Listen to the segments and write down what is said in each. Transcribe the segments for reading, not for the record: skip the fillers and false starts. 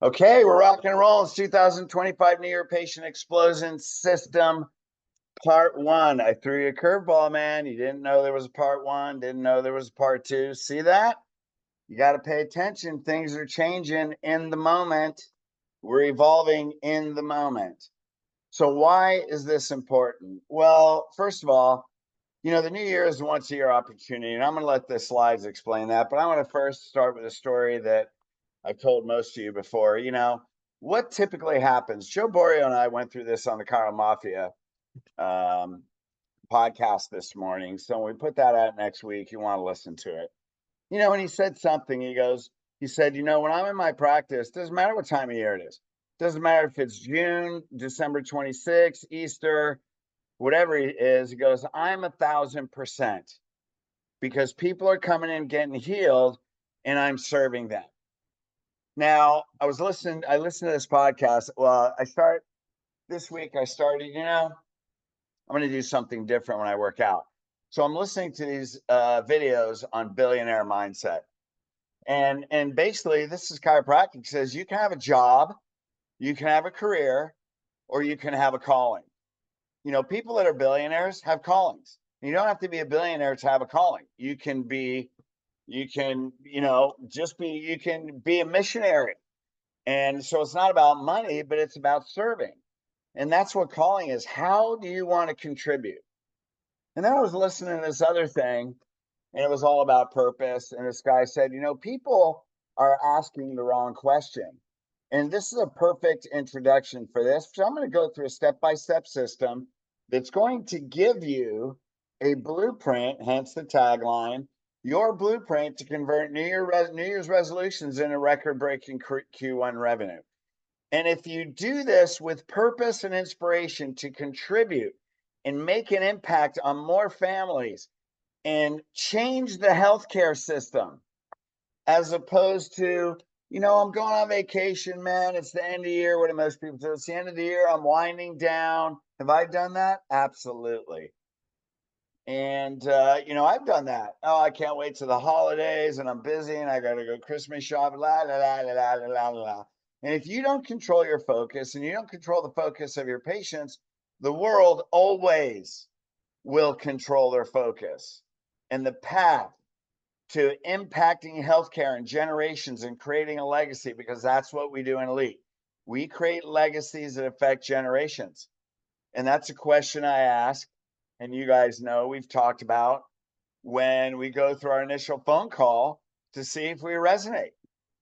Okay, we're rocking and rolling. It's 2025 New Year Patient Explosion System Part 1. I threw you a curveball, man. You didn't know there was a Part 1, didn't know there was a Part 2. See that? You got to pay attention. Things are changing in the moment. We're evolving in the moment. So why is this important? Well, first of all, the new year is a once a year opportunity, and I'm going to let the slides explain that. But I want to first start with a story that I've told most of you before. What typically happens? Joe Borio and I went through this on the Carl Mafia um, podcast this morning. So when we put that out next week, you want to listen to it. And he said something. He said, when I'm in my practice, doesn't matter what time of year it is. Doesn't matter if it's June, December 26th, Easter, whatever it is. He goes, I'm 1,000% because people are coming in getting healed and I'm serving them. Now, I listened to this podcast. Well, this week, I started, I'm going to do something different when I work out. So I'm listening to these videos on billionaire mindset. And basically, this is chiropractic. It says you can have a job, you can have a career, or you can have a calling. People that are billionaires have callings. You don't have to be a billionaire to have a calling. You can be a missionary. And so it's not about money, but it's about serving. And that's what calling is. How do you want to contribute? And then I was listening to this other thing, and it was all about purpose. And this guy said, people are asking the wrong question. And this is a perfect introduction for this. So I'm going to go through a step-by-step system that's going to give you a blueprint, hence the tagline, your blueprint to convert New Year's resolutions into record-breaking Q1 revenue. And if you do this with purpose and inspiration to contribute and make an impact on more families and change the healthcare system, as opposed to, I'm going on vacation, man. It's the end of the year. What do most people do? It's the end of the year. I'm winding down. Have I done that? Absolutely. And, I've done that. Oh, I can't wait to the holidays and I'm busy and I got to go Christmas shopping, la, la, la, la, la, la, la. And if you don't control your focus and you don't control the focus of your patients, the world always will control their focus. And the path to impacting healthcare and generations and creating a legacy, because that's what we do in Elite. We create legacies that affect generations. And that's a question I ask. And you guys know we've talked about when we go through our initial phone call to see if we resonate.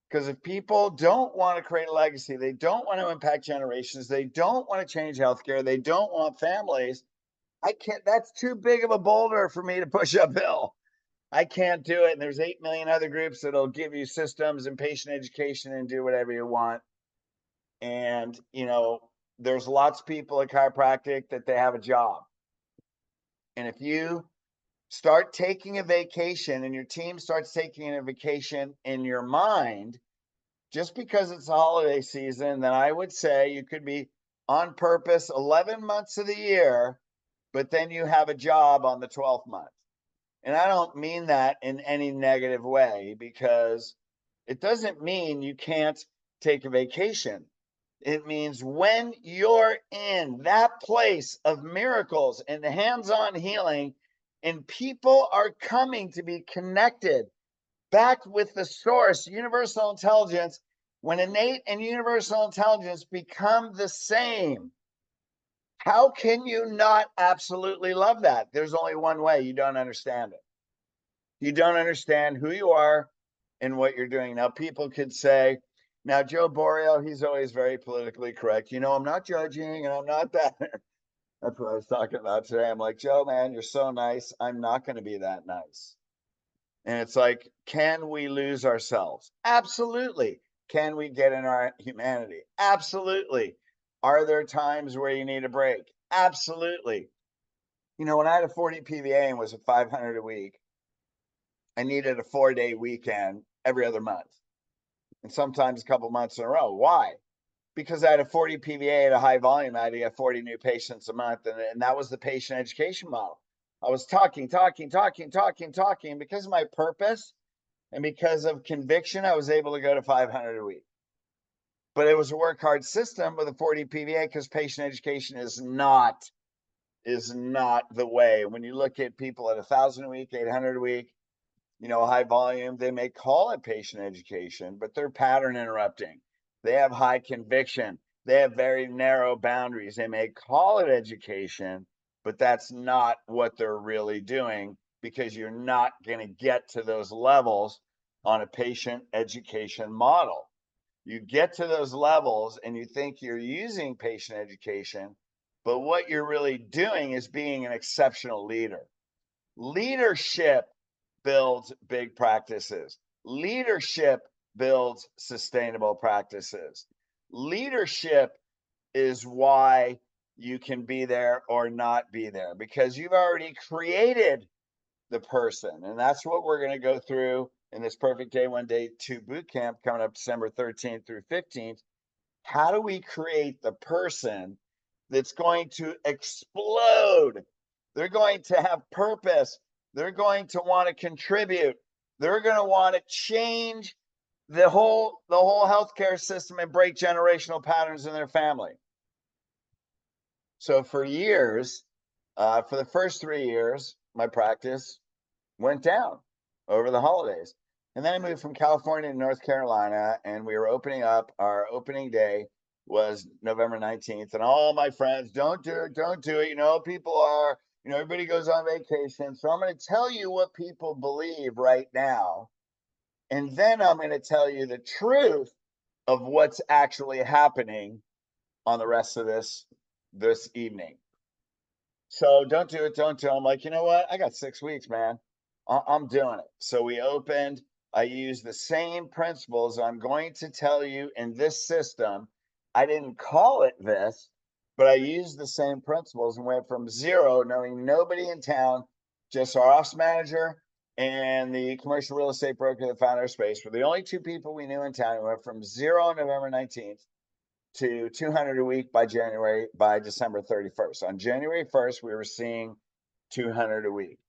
Because if people don't want to create a legacy, they don't want to impact generations, they don't want to change healthcare, they don't want families, that's too big of a boulder for me to push uphill. I can't do it. And there's 8 million other groups that'll give you systems and patient education and do whatever you want. And, there's lots of people at chiropractic that they have a job. And if you start taking a vacation and your team starts taking a vacation in your mind, just because it's a holiday season, then I would say you could be on purpose 11 months of the year, but then you have a job on the 12th month. And I don't mean that in any negative way, because it doesn't mean you can't take a vacation. It means when you're in that place of miracles and hands-on healing, and people are coming to be connected back with the source, universal intelligence, when innate and universal intelligence become the same, how can you not absolutely love that? There's only one way. You don't understand it. You don't understand who you are and what you're doing. Now, people could say, now, Joe Borio, he's always very politically correct. I'm not judging and I'm not that. That's what I was talking about today. I'm like, Joe, man, you're so nice. I'm not going to be that nice. And it's like, can we lose ourselves? Absolutely. Can we get in our humanity? Absolutely. Are there times where you need a break? Absolutely. When I had a 40 PVA and was at 500 a week, I needed a 4-day weekend every other month, and sometimes a couple months in a row. Why? Because I had a 40 PVA at a high volume. I had to get 40 new patients a month, and that was the patient education model. I was talking. Because of my purpose and because of conviction, I was able to go to 500 a week. but it was a work hard system with a 40 PVA because patient education is not the way. When you look at people at 1,000 a week, 800 a week, high volume, they may call it patient education, but they're pattern interrupting. They have high conviction. They have very narrow boundaries. They may call it education, but that's not what they're really doing, because you're not going to get to those levels on a patient education model. You get to those levels and you think you're using patient education, but what you're really doing is being an exceptional leader. Leadership builds big practices. Leadership builds sustainable practices. Leadership is why you can be there or not be there, because you've already created the person. And that's what we're going to go through in this Perfect Day 1 Day 2 boot camp coming up December 13th through 15th. How do we create the person that's going to explode? They're going to have purpose. They're going to want to contribute. They're going to want to change the whole healthcare system and break generational patterns in their family. So for years, for the first 3 years, my practice went down over the holidays. And then I moved from California to North Carolina, and we were opening up. Our opening day was November 19th. And all my friends, don't do it, don't do it. People are, everybody goes on vacation. So I'm going to tell you what people believe right now. And then I'm going to tell you the truth of what's actually happening on the rest of this evening. So don't do it, don't do it. I'm like, you know what? I got 6 weeks, man. I'm doing it. So we opened. I used the same principles I'm going to tell you in this system. I didn't call it this, but I used the same principles and went from zero, knowing nobody in town, just our office manager and the commercial real estate broker that found our space were the only two people we knew in town. We went from zero on November 19th to 200 a week by December 31st. On January 1st, we were seeing 200 a week.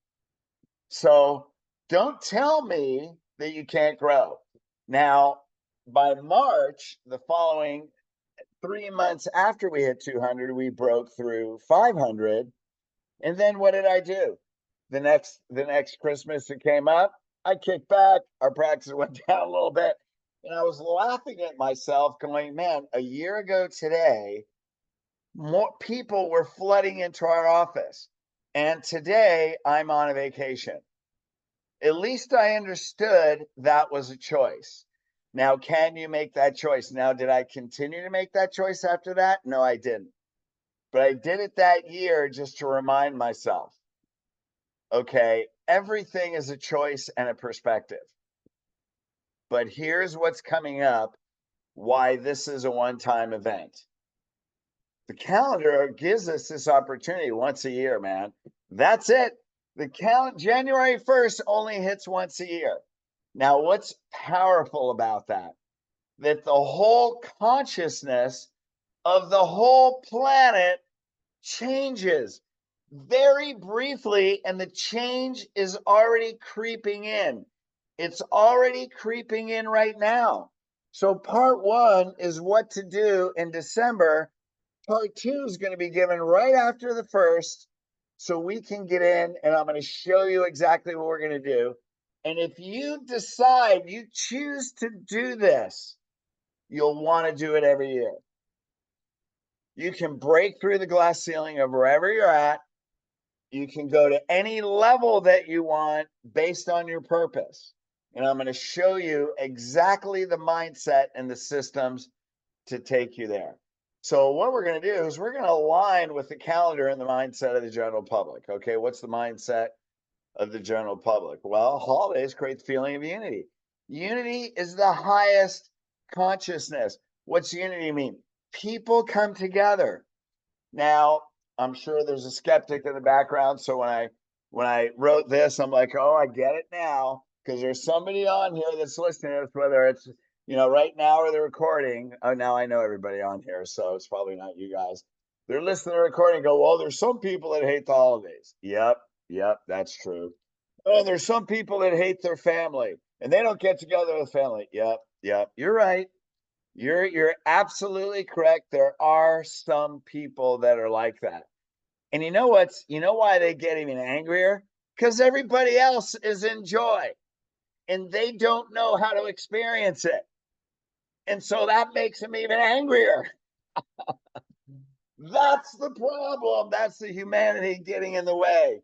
So don't tell me that you can't grow. Now, by March, the following 3 months after we hit 200, we broke through 500. And then what did I do? The next Christmas that came up, I kicked back. Our practice went down a little bit. And I was laughing at myself, going, man, a year ago today, more people were flooding into our office. And today I'm on a vacation. At least I understood that was a choice. Now, can you make that choice? Now, did I continue to make that choice after that? No, I didn't. But I did it that year just to remind myself, okay, everything is a choice and a perspective. But here's what's coming up, why this is a one-time event. The calendar gives us this opportunity once a year, man. That's it. The January 1st only hits once a year. Now, what's powerful about that? That the whole consciousness of the whole planet changes very briefly, and the change is already creeping in. It's already creeping in right now. So part one is what to do in December. Part two is going to be given right after the first, so we can get in, and I'm going to show you exactly what we're going to do. And if you decide you choose to do this, you'll want to do it every year. You can break through the glass ceiling of wherever you're at. You can go to any level that you want based on your purpose. And I'm going to show you exactly the mindset and the systems to take you there. So what we're going to do is we're going to align with the calendar and the mindset of the general public. Okay, what's the mindset of the general public? Well, holidays create the feeling of unity. Unity is the highest consciousness. What's unity mean? People come together. Now, I'm sure there's a skeptic in the background. So when I wrote this, I'm like, oh, I get it now, because there's somebody on here that's listening to this, whether it's right now or the recording. Oh, now I know everybody on here, so it's probably not you guys. They're listening to the recording and go, well, there's some people that hate the holidays. Yep, that's true. Oh, there's some people that hate their family and they don't get together with family. Yep, you're right. You're absolutely correct. There are some people that are like that. And you know why they get even angrier? Because everybody else is in joy and they don't know how to experience it. And so that makes them even angrier. That's the problem. That's the humanity getting in the way.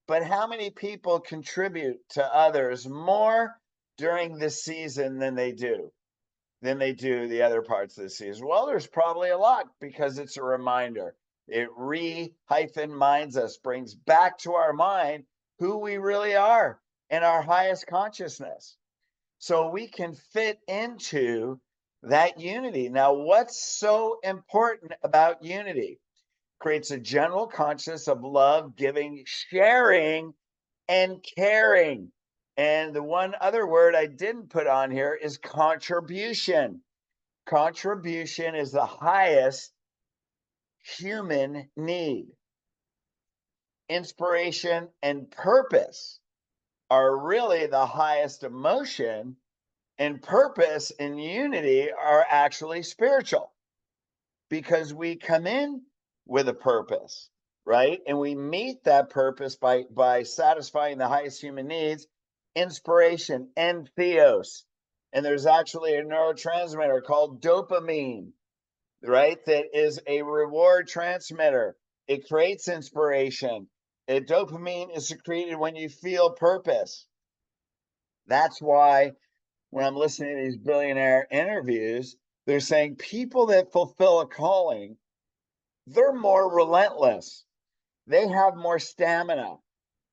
But how many people contribute to others more during this season than they do the other parts of the season? Well, there's probably a lot because it's a reminder. It minds us, brings back to our mind who we really are and our highest consciousness. So we can fit into that unity. Now, what's so important about unity? Creates a general consciousness of love, giving, sharing, and caring. And the one other word I didn't put on here is contribution. Contribution is the highest human need. Inspiration and purpose are really the highest emotion, and purpose and unity are actually spiritual because we come in with a purpose, right? And we meet that purpose by satisfying the highest human needs, inspiration and theos. And there's actually a neurotransmitter called dopamine, right? That is a reward transmitter. It creates inspiration. Dopamine is secreted when you feel purpose. That's why when I'm listening to these billionaire interviews, they're saying people that fulfill a calling, they're more relentless. They have more stamina.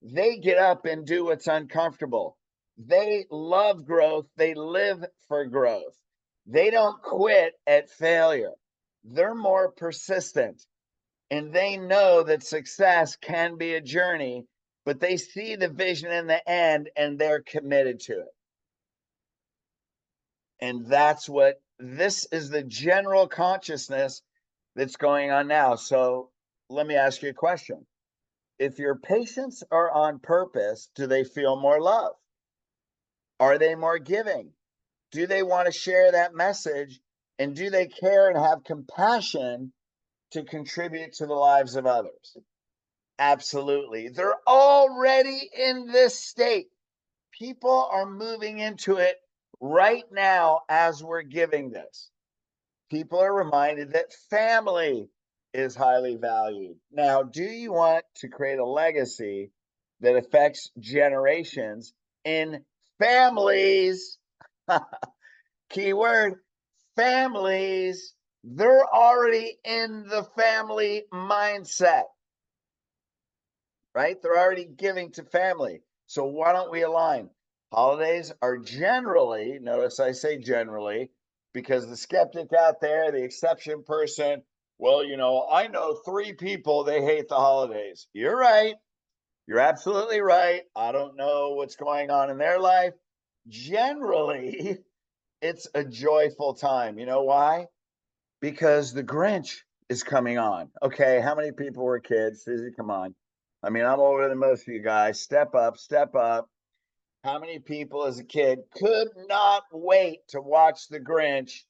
They get up and do what's uncomfortable. They love growth. They live for growth. They don't quit at failure. They're more persistent and they know that success can be a journey, but they see the vision in the end and they're committed to it. And that's what this is, the general consciousness that's going on now. So let me ask you a question. If your patients are on purpose, do they feel more love? Are they more giving? Do they want to share that message? And do they care and have compassion to contribute to the lives of others? Absolutely. They're already in this state. People are moving into it right now as we're giving this. People are reminded that family is highly valued. Now, do you want to create a legacy that affects generations in families? Keyword families. They're already in the family mindset, right? They're already giving to family. So why don't we align? Holidays are generally, notice I say generally, because the skeptic out there, the exception person, well, I know 3 people, they hate the holidays. You're right. You're absolutely right. I don't know what's going on in their life. Generally, it's a joyful time. You know why? Because the Grinch is coming on. Okay, how many people were kids? Susie, come on. I mean, I'm older than most of you guys. Step up, step up. How many people as a kid could not wait to watch the Grinch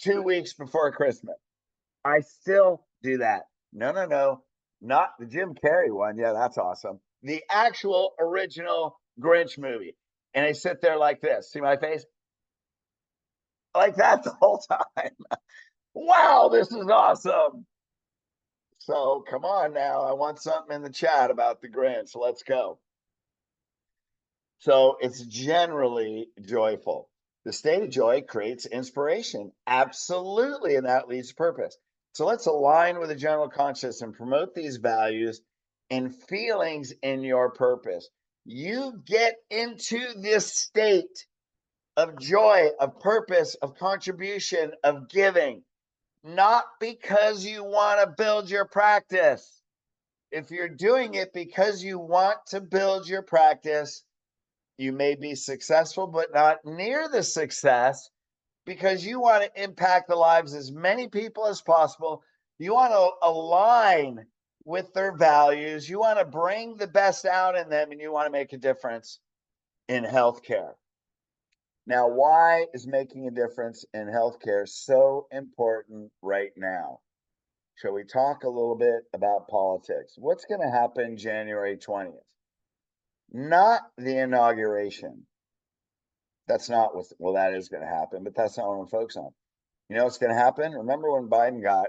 2 weeks before Christmas? I still do that. No, no, no. Not the Jim Carrey one. Yeah, that's awesome. The actual original Grinch movie. And I sit there like this. See my face? Like that the whole time. Wow, this is awesome. So come on now. I want something in the chat about the Grinch. Let's go. So it's generally joyful. The state of joy creates inspiration. Absolutely. And that leads to purpose. So let's align with the general consciousness and promote these values and feelings in your purpose. You get into this state of joy, of purpose, of contribution, of giving, not because you want to build your practice. If you're doing it because you want to build your practice, you may be successful, but not near the success because you want to impact the lives of as many people as possible. You want to align with their values. You want to bring the best out in them, and you want to make a difference in healthcare. Now, why is making a difference in healthcare so important right now? Shall we talk a little bit about politics? What's going to happen January 20th? Not the inauguration. That's not what, well, that is going to happen, but that's not what I'm focused on. You know what's going to happen? Remember when Biden got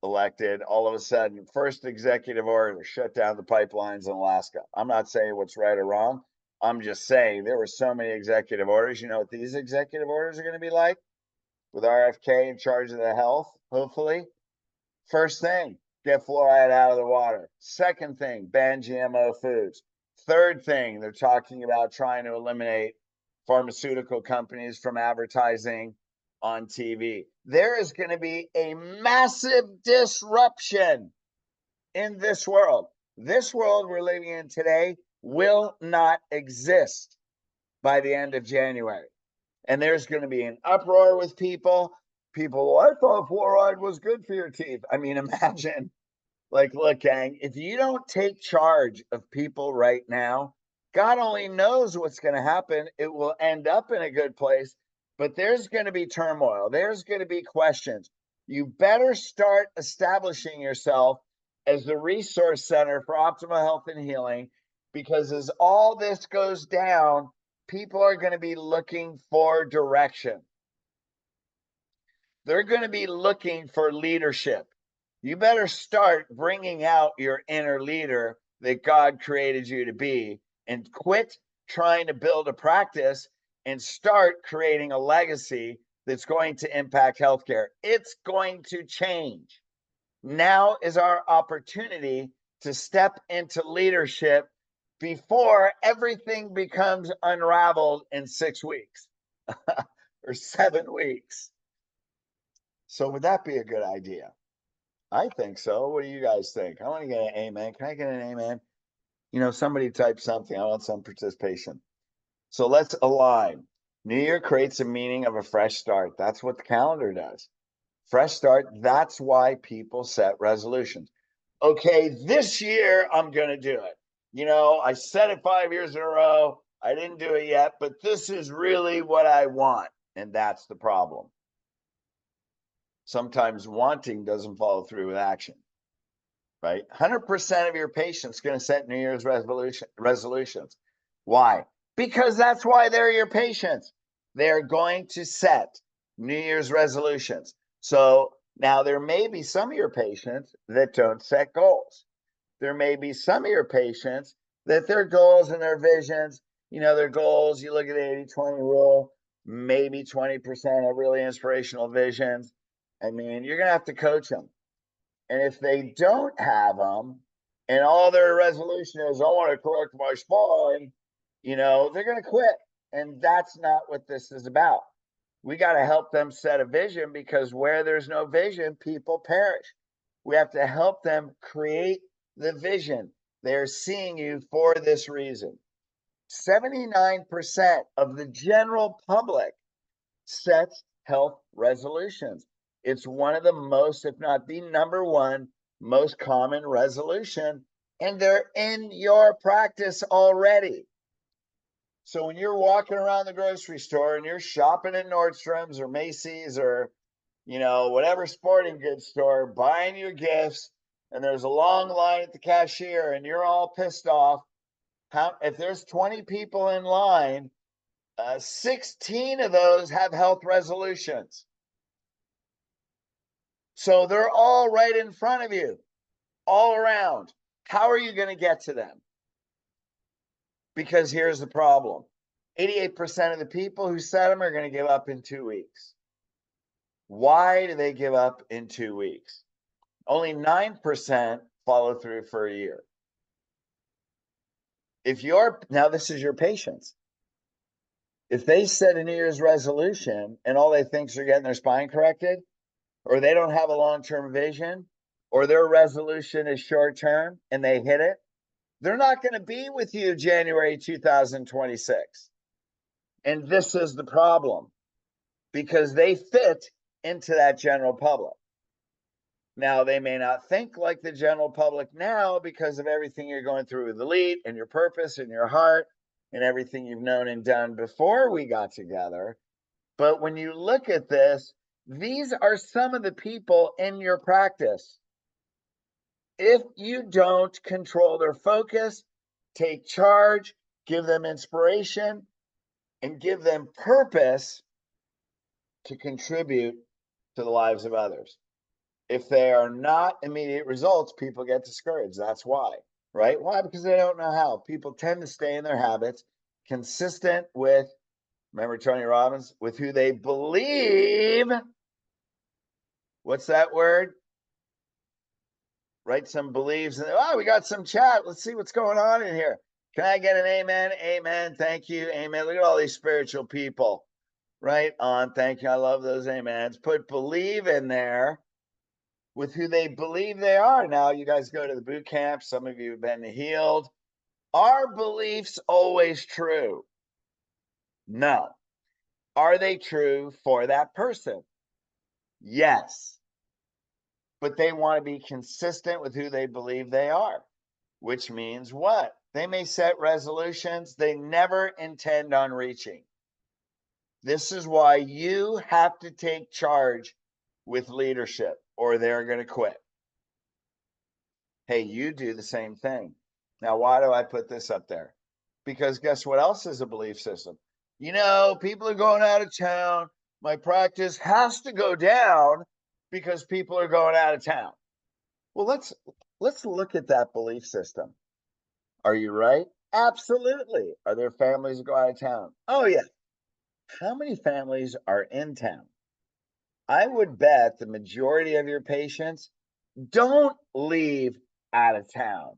elected, all of a sudden, first executive order, shut down the pipelines in Alaska. I'm not saying what's right or wrong. I'm just saying there were so many executive orders. You know what these executive orders are going to be like with RFK in charge of the health, hopefully? First thing, get fluoride out of the water. Second thing, ban GMO foods. Third thing, they're talking about trying to eliminate pharmaceutical companies from advertising on TV. There is going to be a massive disruption in this world. This world we're living in today will not exist by the end of January. And there's going to be an uproar with people. People, well, I thought fluoride was good for your teeth. I mean, imagine, like, look, gang, if you don't take charge of people right now, God only knows what's going to happen. It will end up in a good place, but there's going to be turmoil. There's going to be questions. You better start establishing yourself as the resource center for optimal health and healing, because as all this goes down, people are going to be looking for direction. They're going to be looking for leadership. You better start bringing out your inner leader that God created you to be, and quit trying to build a practice and start creating a legacy that's going to impact healthcare. It's going to change. Now is our opportunity to step into leadership before everything becomes unraveled in 6 weeks or 7 weeks. So would that be a good idea? I think so. What do you guys think? I want to get an amen. Can I get an amen? You know, somebody type something. I want some participation. So let's align. New Year creates a meaning of a fresh start. That's what the calendar does. Fresh start. That's why people set resolutions. Okay, this year I'm going to do it. You know, I said it 5 years in a row. I didn't do it yet, but this is really what I want. And that's the problem. Sometimes wanting doesn't follow through with action, right? 100% of your patients going to set New Year's resolutions. Why? Because that's why they're your patients. They're going to set New Year's resolutions. So now there may be some of your patients that don't set goals. There may be some of your patients that their goals and their visions, you know, their goals, you look at the 80-20 rule, maybe 20% have really inspirational visions. I mean, you're going to have to coach them. And if they don't have them and all their resolution is, I want to correct my spine, you know, they're going to quit. And that's not what this is about. We got to help them set a vision, because where there's no vision, people perish. We have to help them create the vision. They're seeing you for this reason. 79% of the general public sets health resolutions. It's one of the most, if not the number one, most common resolution, and they're in your practice already. So when you're walking around the grocery store and you're shopping at Nordstrom's or Macy's or, you know, whatever sporting goods store, buying your gifts, and there's a long line at the cashier and you're all pissed off, if there's 20 people in line, 16 of those have health resolutions. So they're all right in front of you, all around. How are you going to get to them? Because here's the problem. 88% of the people who set them are going to give up in 2 weeks. Why do they give up in 2 weeks? Only 9% follow through for a year. Now this is your patients. If they set a New Year's resolution and all they think is they're getting their spine corrected, or they don't have a long-term vision, or their resolution is short-term and they hit it, they're not going to be with you January 2026. And this is the problem, because they fit into that general public. Now, they may not think like the general public now because of everything you're going through with Elite and your purpose and your heart and everything you've known and done before we got together. But when you look at this, these are some of the people in your practice. If you don't control their focus, take charge, give them inspiration, and give them purpose to contribute to the lives of others. If they are not immediate results, people get discouraged. That's why, right? Why? Because they don't know how. People tend to stay in their habits, consistent with, remember Tony Robbins, with who they believe. What's that word? Write some beliefs. And oh, we got some chat. Let's see what's going on in here. Can I get an amen? Amen. Thank you. Amen. Look at all these spiritual people. Right on. Thank you. I love those amens. Put believe in there with who they believe they are. Now, you guys go to the boot camp. Some of you have been healed. Are beliefs always true? No. Are they true for that person? Yes. But they want to be consistent with who they believe they are, which means what? They may set resolutions they never intend on reaching. This is why you have to take charge with leadership, or they're going to quit. Hey, you do the same thing. Now, why do I put this up there? Because guess what else is a belief system? You know, people are going out of town. My practice has to go down because people are going out of town. Well, let's look at that belief system. Are you right? Absolutely. Are there families that go out of town? Oh, yeah. How many families are in town? I would bet the majority of your patients don't leave out of town.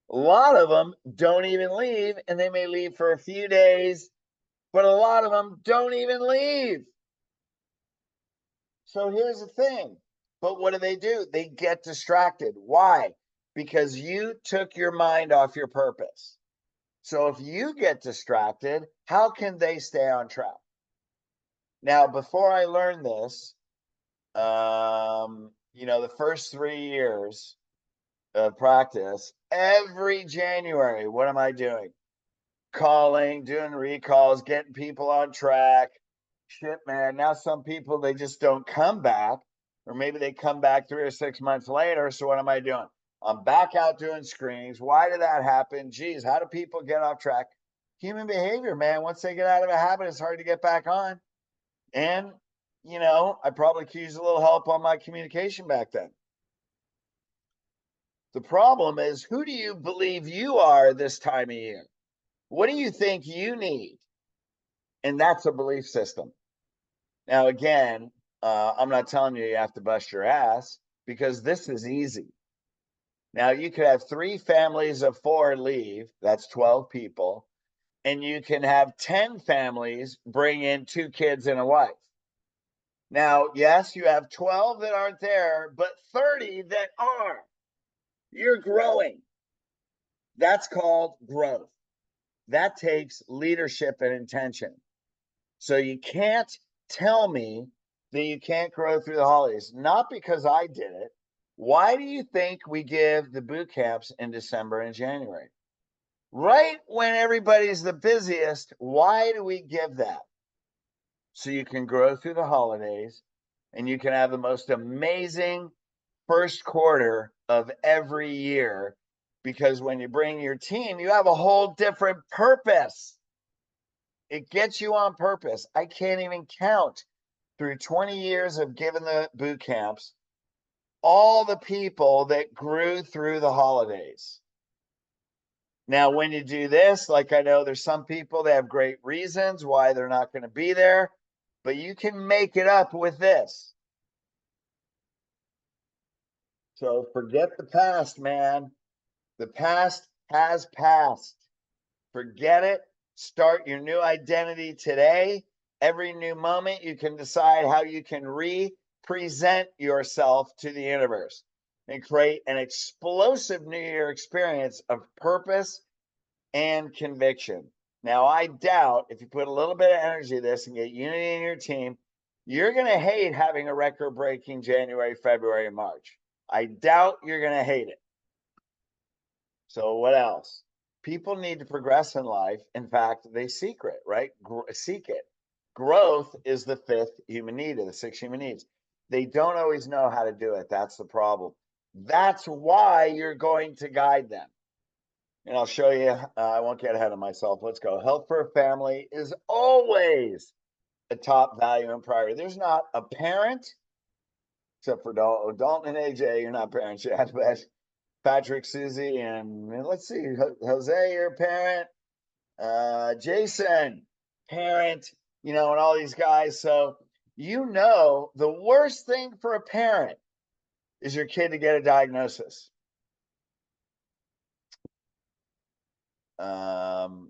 A lot of them don't even leave, and they may leave for a few days, but a lot of them don't even leave. So here's the thing. But what do? They get distracted. Why? Because you took your mind off your purpose. So if you get distracted, how can they stay on track? Now, before I learned this, the first 3 years of practice, every January, what am I doing? Calling, doing recalls, getting people on track. Shit, man. Now some people, they just don't come back, or maybe they come back 3 or 6 months later. So what am I doing? I'm back out doing screenings. Why did that happen? Geez, how do people get off track? Human behavior, man. Once they get out of a habit, it's hard to get back on. And, I probably could use a little help on my communication back then. The problem is, who do you believe you are this time of year? What do you think you need? And that's a belief system. Now, again, I'm not telling you have to bust your ass, because this is easy. Now, you could have 3 families of 4 leave. That's 12 people. And you can have 10 families bring in 2 kids and a wife. Now, yes, you have 12 that aren't there, but 30 that are. You're growing. That's called growth. That takes leadership and intention. So you can't tell me that you can't grow through the holidays. Not because I did it. Why do you think we give the boot camps in December and January? Right when everybody's the busiest, why do we give that? So you can grow through the holidays, and you can have the most amazing first quarter of every year, because when you bring your team, you have a whole different purpose. It gets you on purpose. I can't even count, through 20 years of giving the boot camps, all the people that grew through the holidays. Now, when you do this, like, I know there's some people that have great reasons why they're not going to be there, but you can make it up with this. So forget the past, man. The past has passed. Forget it. Start your new identity today. Every new moment, you can decide how you can re-present yourself to the universe and create an explosive New Year experience of purpose and conviction. Now, I doubt if you put a little bit of energy to this and get unity in your team, you're going to hate having a record-breaking January, February, and March. I doubt you're going to hate it. So what else? People need to progress in life. In fact, they seek it, right? Seek it. Growth is the fifth human need of the six human needs. They don't always know how to do it. That's the problem. That's why you're going to guide them. And I'll show you. I won't get ahead of myself. Let's go. Health for a family is always a top value and priority. There's not a parent, except for Dalton and AJ. You're not parents yet, but Patrick, Susie, and let's see, Jose, your parent. Jason, parent, and all these guys. So, the worst thing for a parent is your kid to get a diagnosis. Who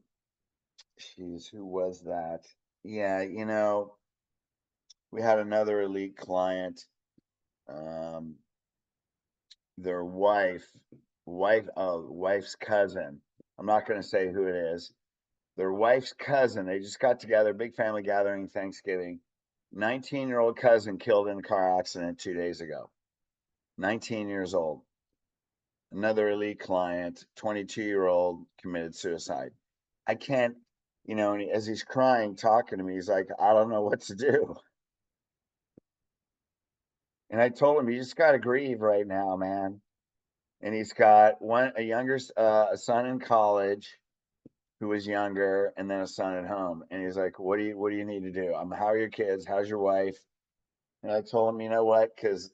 was that? Yeah, we had another elite client. Their wife's cousin. I'm not going to say who it is. Their wife's cousin. They just got together, big family gathering, Thanksgiving. 19-year-old cousin killed in a car accident 2 days ago. 19 years old. Another elite client, 22-year-old, committed suicide. I can't, as he's crying, talking to me, he's like, I don't know what to do. And I told him, you just got to grieve right now, man. And he's got a younger son in college who was younger, and then a son at home. And he's like, what do you need to do? How are your kids? How's your wife? And I told him, you know what? Because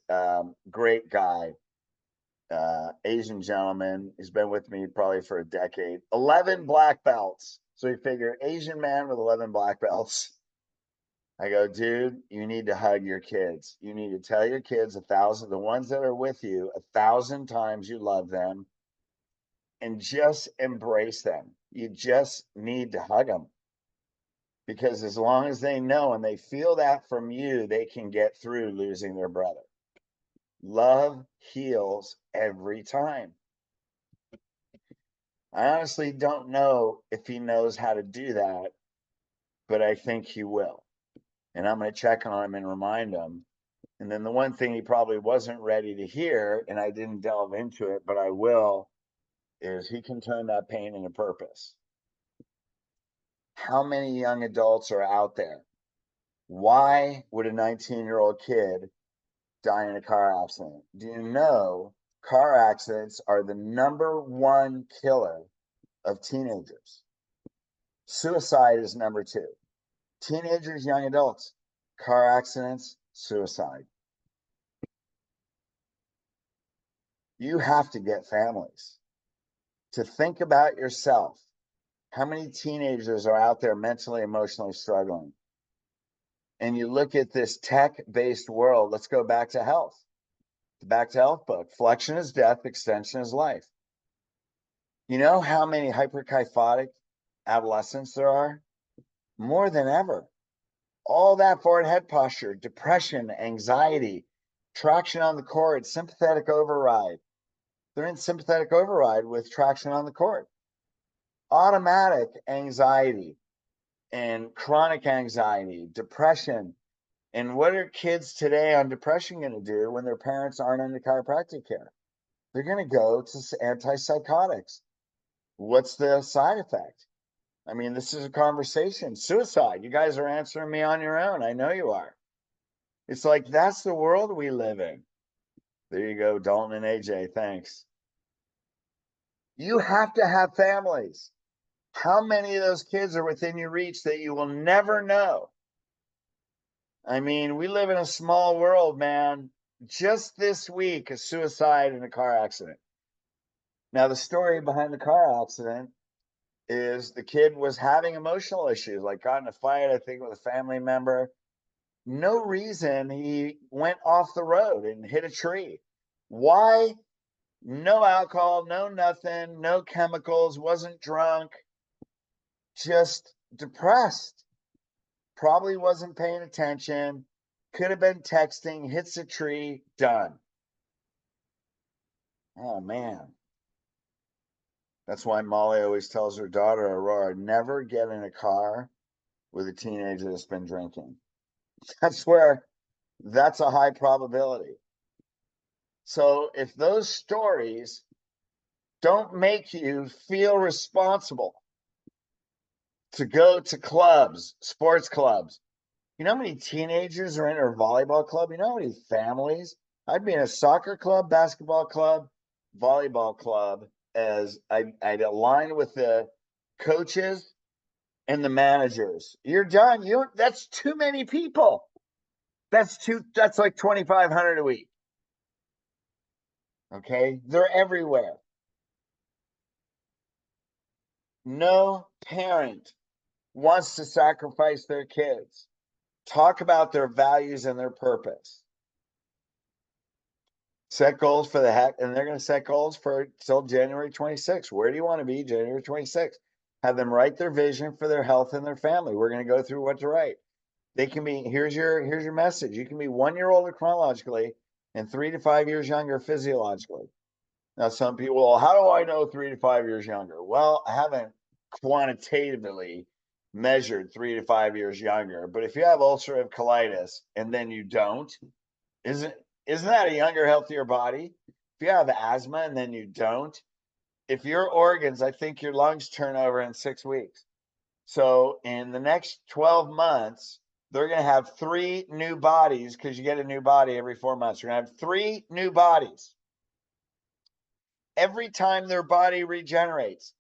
great guy, Asian gentleman. He's been with me probably for a decade. 11 black belts. So you figure Asian man with 11 black belts. I go, dude, you need to hug your kids. You need to tell your kids the ones that are with you, 1,000 times you love them, and just embrace them. You just need to hug them. Because as long as they know and they feel that from you, they can get through losing their brother. Love heals every time. I honestly don't know if he knows how to do that, but I think he will. And I'm going to check on him and remind him. And then the one thing he probably wasn't ready to hear, and I didn't delve into it, but I will, is he can turn that pain into purpose. How many young adults are out there? Why would a 19-year-old kid die in a car accident? Do you know car accidents are the #1 killer of teenagers? Suicide is #2. Teenagers, young adults, car accidents, suicide. You have to get families to think about yourself. How many teenagers are out there mentally, emotionally struggling? And you look at this tech-based world. Let's go back to health. The Back to Health book. Flexion is death, extension is life. You know how many hyperkyphotic adolescents there are? More than ever. All that forward head posture, depression, anxiety, traction on the cord, sympathetic override. They're in sympathetic override with traction on the cord. Automatic anxiety and chronic anxiety, depression. And what are kids today on depression going to do when their parents aren't into chiropractic care? They're going to go to antipsychotics. What's the side effect? I mean, this is a conversation. Suicide. You guys are answering me on your own. I know you are. It's like, that's the world we live in. There you go, Dalton and AJ. Thanks. You have to have families. How many of those kids are within your reach that you will never know? I mean, we live in a small world, man. Just this week, a suicide in a car accident. Now, the story behind the car accident is the kid was having emotional issues, like got in a fight, I think, with a family member. No reason he went off the road and hit a tree. Why? No alcohol, no nothing, no chemicals, wasn't drunk, just depressed. Probably wasn't paying attention, could have been texting, hits a tree, done. Oh, man. That's why Molly always tells her daughter, Aurora, never get in a car with a teenager that's been drinking. That's a high probability. So if those stories don't make you feel responsible to go to clubs, sports clubs. You know how many teenagers are in a volleyball club? You know how many families? I'd be in a soccer club, basketball club, volleyball club, as I'd align with the coaches and the managers. You're done. That's too many people. That's like 2,500 a week. Okay. They're everywhere. No parent wants to sacrifice their kids. Talk about their values and their purpose. Set goals for the heck, and they're going to set goals for till January 26th. Where do you want to be January 26th? Have them write their vision for their health and their family. We're going to go through what to write. They can be, here's your message. You can be 1 year older chronologically and 3 to 5 years younger physiologically. Now, some people, well, how do I know 3 to 5 years younger? Well, I haven't quantitatively measured 3 to 5 years younger, but if you have ulcerative colitis and then you don't, isn't isn't that a younger, healthier body? If you have asthma and then you don't, if your organs, I think your lungs turn over in 6 weeks. So in the next 12 months, they're going to have 3 new bodies because you get a new body every 4 months. You're going to have 3 new bodies every time their body regenerates.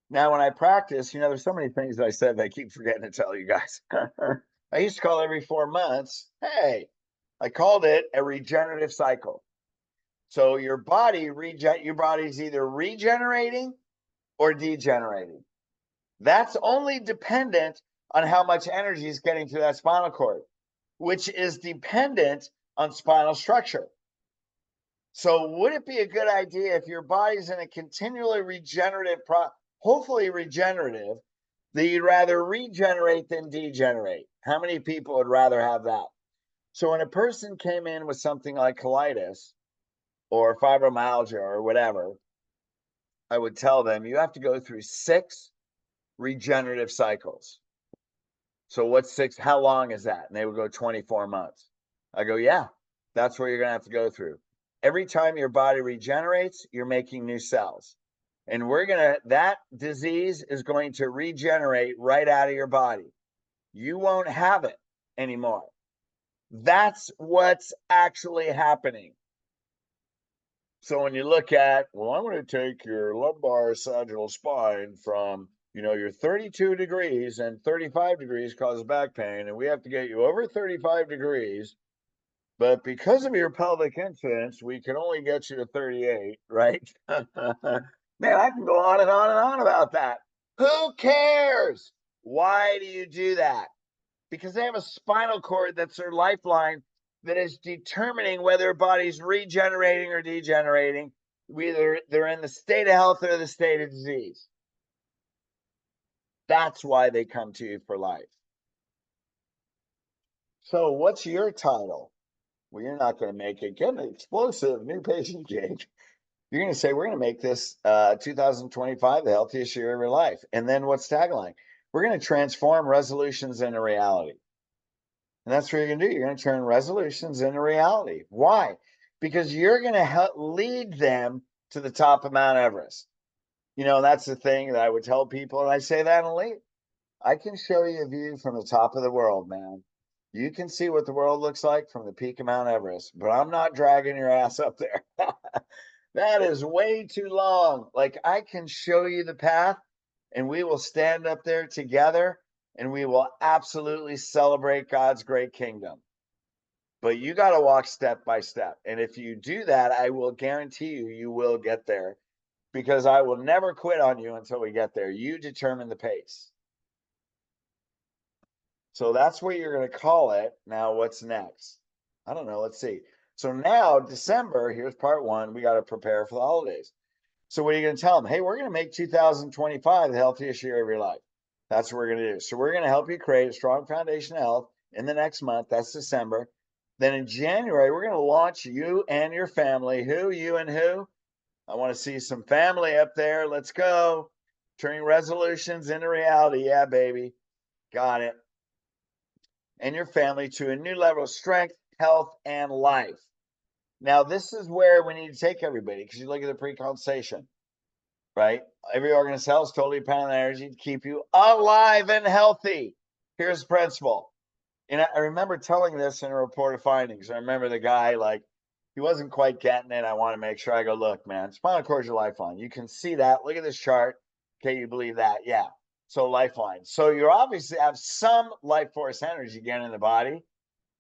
Now, when I practice, there's so many things I said that I keep forgetting to tell you guys. I used to call every 4 months. Hey, I called it a regenerative cycle. So your body's either regenerating or degenerating. That's only dependent on how much energy is getting through that spinal cord, which is dependent on spinal structure. So would it be a good idea if your body's in a continually regenerative, hopefully regenerative, that you'd rather regenerate than degenerate? How many people would rather have that? So when a person came in with something like colitis or fibromyalgia or whatever, I would tell them you have to go through 6 regenerative cycles. So what's 6? How long is that? And they would go 24 months. I go, yeah, that's what you're going to have to go through. Every time your body regenerates, you're making new cells. And that disease is going to regenerate right out of your body. You won't have it anymore. That's what's actually happening. So when you look at, well, I'm going to take your lumbar sagittal spine from, your 32 degrees and 35 degrees causes back pain, and we have to get you over 35 degrees. But because of your pelvic incidence, we can only get you to 38, right? Man, I can go on and on and on about that. Who cares? Why do you do that? Because they have a spinal cord that's their lifeline that is determining whether a body's regenerating or degenerating, whether they're in the state of health or the state of disease. That's why they come to you for life. So what's your title? Well, you're not going to make it. Get an explosive new patient, Jake. You're going to say, we're going to make this 2025 the healthiest year of your life. And then what's tagline? We're going to transform resolutions into reality. And that's what you're going to do. You're going to turn resolutions into reality. Why? Because you're going to help lead them to the top of Mount Everest. That's the thing that I would tell people, and I say that in Elite. I can show you a view from the top of the world, man. You can see what the world looks like from the peak of Mount Everest, but I'm not dragging your ass up there. That is way too long. Like, I can show you the path, and we will stand up there together, and we will absolutely celebrate God's great kingdom. But you got to walk step by step. And if you do that, I will guarantee you will get there, because I will never quit on you until we get there. You determine the pace. So that's what you're going to call it. Now, what's next? I don't know. Let's see. So now, December, here's part 1. We got to prepare for the holidays. So what are you going to tell them? Hey, we're going to make 2025 the healthiest year of your life. That's what we're going to do. So we're going to help you create a strong foundation of health in the next month. That's December. Then in January, we're going to launch you and your family. Who? You and who? I want to see some family up there. Let's go. Turning resolutions into reality. Yeah, baby. Got it. And your family to a new level of strength, health, and life. Now, this is where we need to take everybody, because you look at the pre-consultation. right? Every organ and cell is totally dependent on energy to keep you alive and healthy. Here's the principle. And I remember telling this in a report of findings. I remember the guy, like, he wasn't quite getting it. I want to make sure. I go, look, man, spinal cord's your lifeline. You can see that. Look at this chart. Okay, you believe that? Yeah. So lifeline. So you obviously have some life force energy getting in the body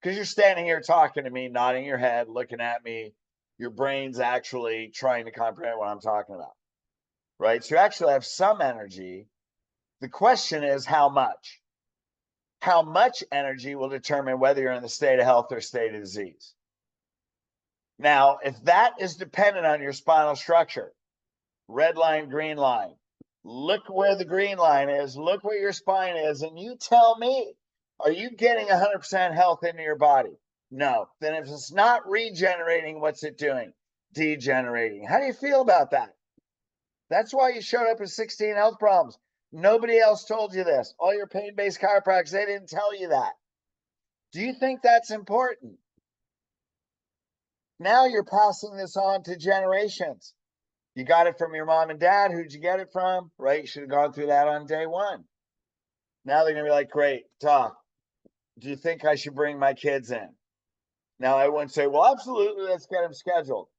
because you're standing here talking to me, nodding your head, looking at me. Your brain's actually trying to comprehend what I'm talking about, right? So you actually have some energy. The question is how much? How much energy will determine whether you're in the state of health or state of disease. Now, if that is dependent on your spinal structure, red line, green line, look where the green line is, look where your spine is, and you tell me, are you getting 100% health into your body? No. Then if it's not regenerating, what's it doing? Degenerating. How do you feel about that? That's why you showed up with 16 health problems. Nobody else told you this. All your pain-based chiropractors, they didn't tell you that. Do you think that's important? Now you're passing this on to generations. You got it from your mom and dad. Who'd you get it from? Right? You should have gone through that on day one. Now they're going to be like, great, Doc, do you think I should bring my kids in? Now I wouldn't say, well, absolutely, let's get them scheduled.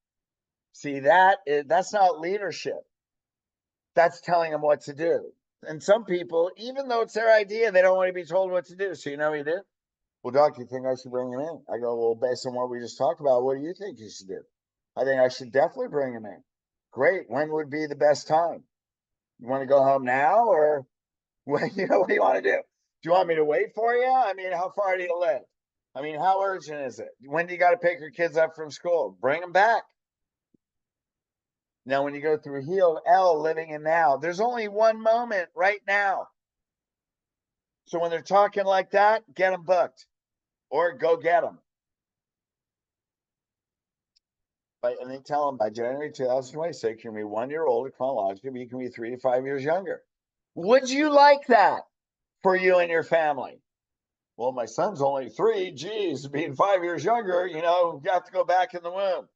See, that's not leadership. That's telling them what to do. And some people, even though it's their idea, they don't want to be told what to do. So you know what you do? Well, Doc, you think I should bring him in? I go, well, based on what we just talked about, what do you think you should do? I think I should definitely bring him in. Great. When would be the best time? You want to go home now, or what do you want to do? Do you want me to wait for you? I mean, how far do you live? I mean, how urgent is it? When do you got to pick your kids up from school? Bring them back. Now, when you go through heal L, living in now, there's only one moment right now. So when they're talking like that, get them booked or go get them. And they tell them by January 2026, you can be 1 year older chronologically, but you can be 3 to 5 years younger. Would you like that for you and your family? Well, my son's only 3. Geez, being 5 years younger, you have to go back in the womb.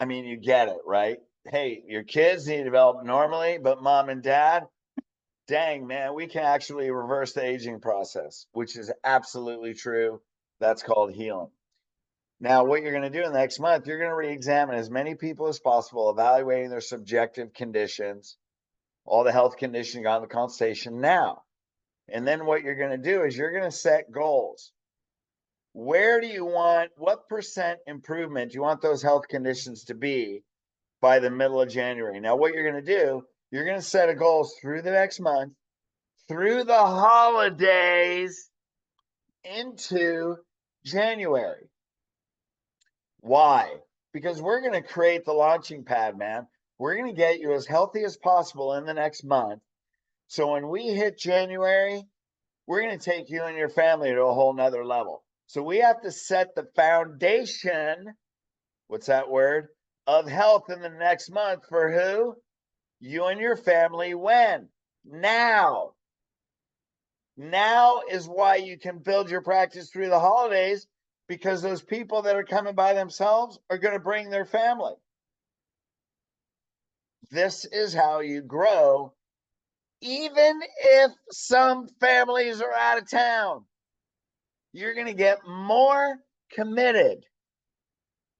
I mean, you get it, right? Hey, your kids need to develop normally, but mom and dad, dang, man, we can actually reverse the aging process, which is absolutely true. That's called healing. Now, what you're going to do in the next month, you're going to re-examine as many people as possible, evaluating their subjective conditions, all the health conditions on the consultation now. And then what you're going to do is you're going to set goals. Where do you want, what percent improvement do you want those health conditions to be by the middle of January? Now, what you're going to do, you're going to set a goal through the next month, through the holidays, into January. Why? Because we're going to create the launching pad, man. We're going to get you as healthy as possible in the next month. So when we hit January, we're going to take you and your family to a whole nother level. So we have to set the foundation, what's that word, of health in the next month for who? You and your family. When? Now. Now is why you can build your practice through the holidays, because those people that are coming by themselves are going to bring their family. This is how you grow, even if some families are out of town. You're going to get more committed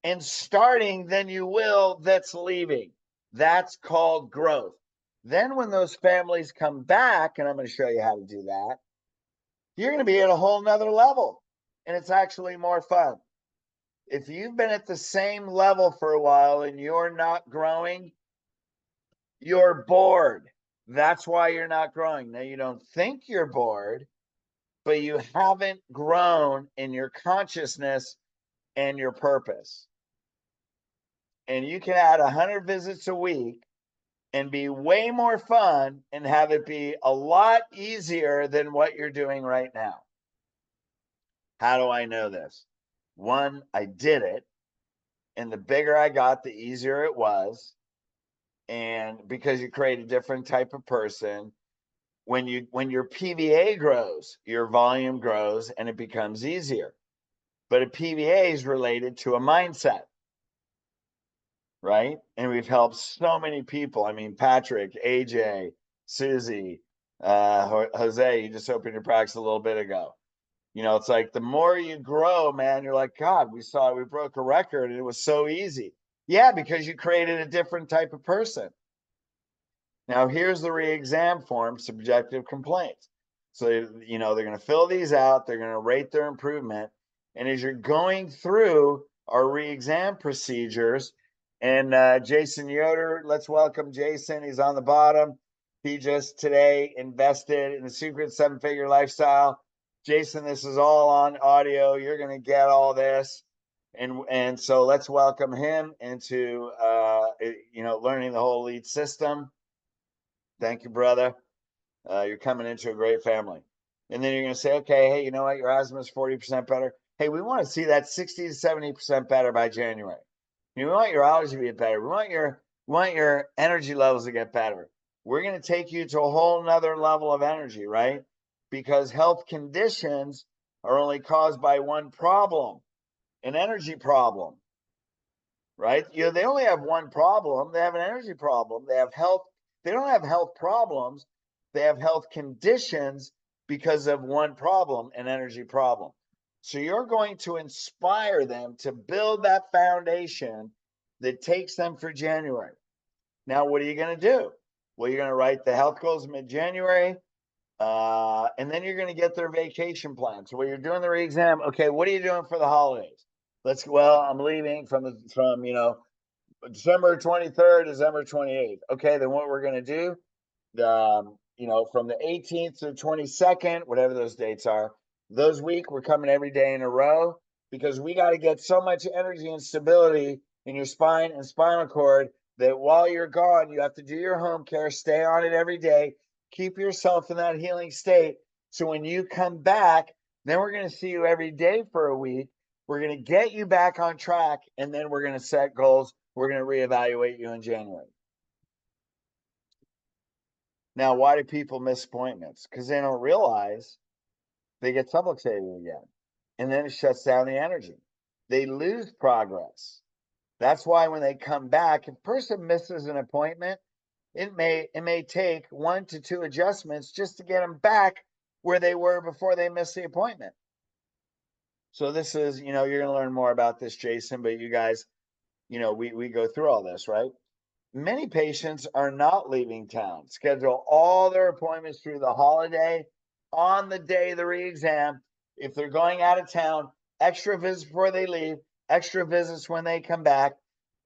and starting than you will that's leaving. That's called growth. Then when those families come back, and I'm going to show you how to do that, you're going to be at a whole nother level. And it's actually more fun. If you've been at the same level for a while and you're not growing, you're bored. That's why you're not growing. Now, you don't think you're bored, but you haven't grown in your consciousness and your purpose. And you can add 100 visits a week and be way more fun and have it be a lot easier than what you're doing right now. How do I know this? One, I did it. And the bigger I got, the easier it was. And because you create a different type of person, when your PVA grows, your volume grows and it becomes easier. But a PVA is related to a mindset. right? And we've helped so many people. I mean, Patrick, AJ, Susie, Jose, you just opened your practice a little bit ago. You know, it's like the more you grow, man, you're like, God, we broke a record and it was so easy. Yeah, because you created a different type of person. Now, here's the re-exam form, subjective complaints. So, you know, they're going to fill these out. They're going to rate their improvement. And as you're going through our re-exam procedures, and Jason Yoder, let's welcome Jason. He's on the bottom. He just today invested in the secret seven-figure lifestyle. Jason, this is all on audio. You're going to get all this. And so let's welcome him into, you know, learning the whole lead system. Thank you, brother. You're coming into a great family. And then you're going to say, okay, hey, you know what? Your asthma is 40% better. Hey, we want to see that 60 to 70% better by January. We want your allergy to get better. We want your energy levels to get better. We're going to take you to a whole nother level of energy, right? Because health conditions are only caused by one problem, an energy problem, right? You know, they only have one problem. They have an energy problem. They have health. They don't have health problems. They have health conditions because of one problem, an energy problem. So you're going to inspire them to build that foundation that takes them for January. Now, what are you going to do? Well, you're going to write the health goals mid-January, and then you're going to get their vacation plan. So when you're doing the re-exam, okay, what are you doing for the holidays? Well, I'm leaving from you know, December 23rd, December 28th. Okay, then what we're going to do, you know, from the 18th to the 22nd, whatever those dates are, those week we're coming every day in a row because we got to get so much energy and stability in your spine and spinal cord that while you're gone, you have to do your home care, stay on it every day, keep yourself in that healing state. So when you come back, then we're going to see you every day for a week. We're going to get you back on track, and then we're going to set goals. We're going to reevaluate you in January. Now, why do people miss appointments? Because they don't realize they get subluxated again, and then it shuts down the energy. They lose progress. That's why when they come back, if a person misses an appointment, it may take 1 to 2 adjustments just to get them back where they were before they missed the appointment. So this is, you know, you're going to learn more about this, Jason, but you guys, you know, we go through all this, right? Many patients are not leaving town. Schedule all their appointments through the holiday on the day of the re-exam. If they're going out of town, extra visits before they leave, extra visits when they come back.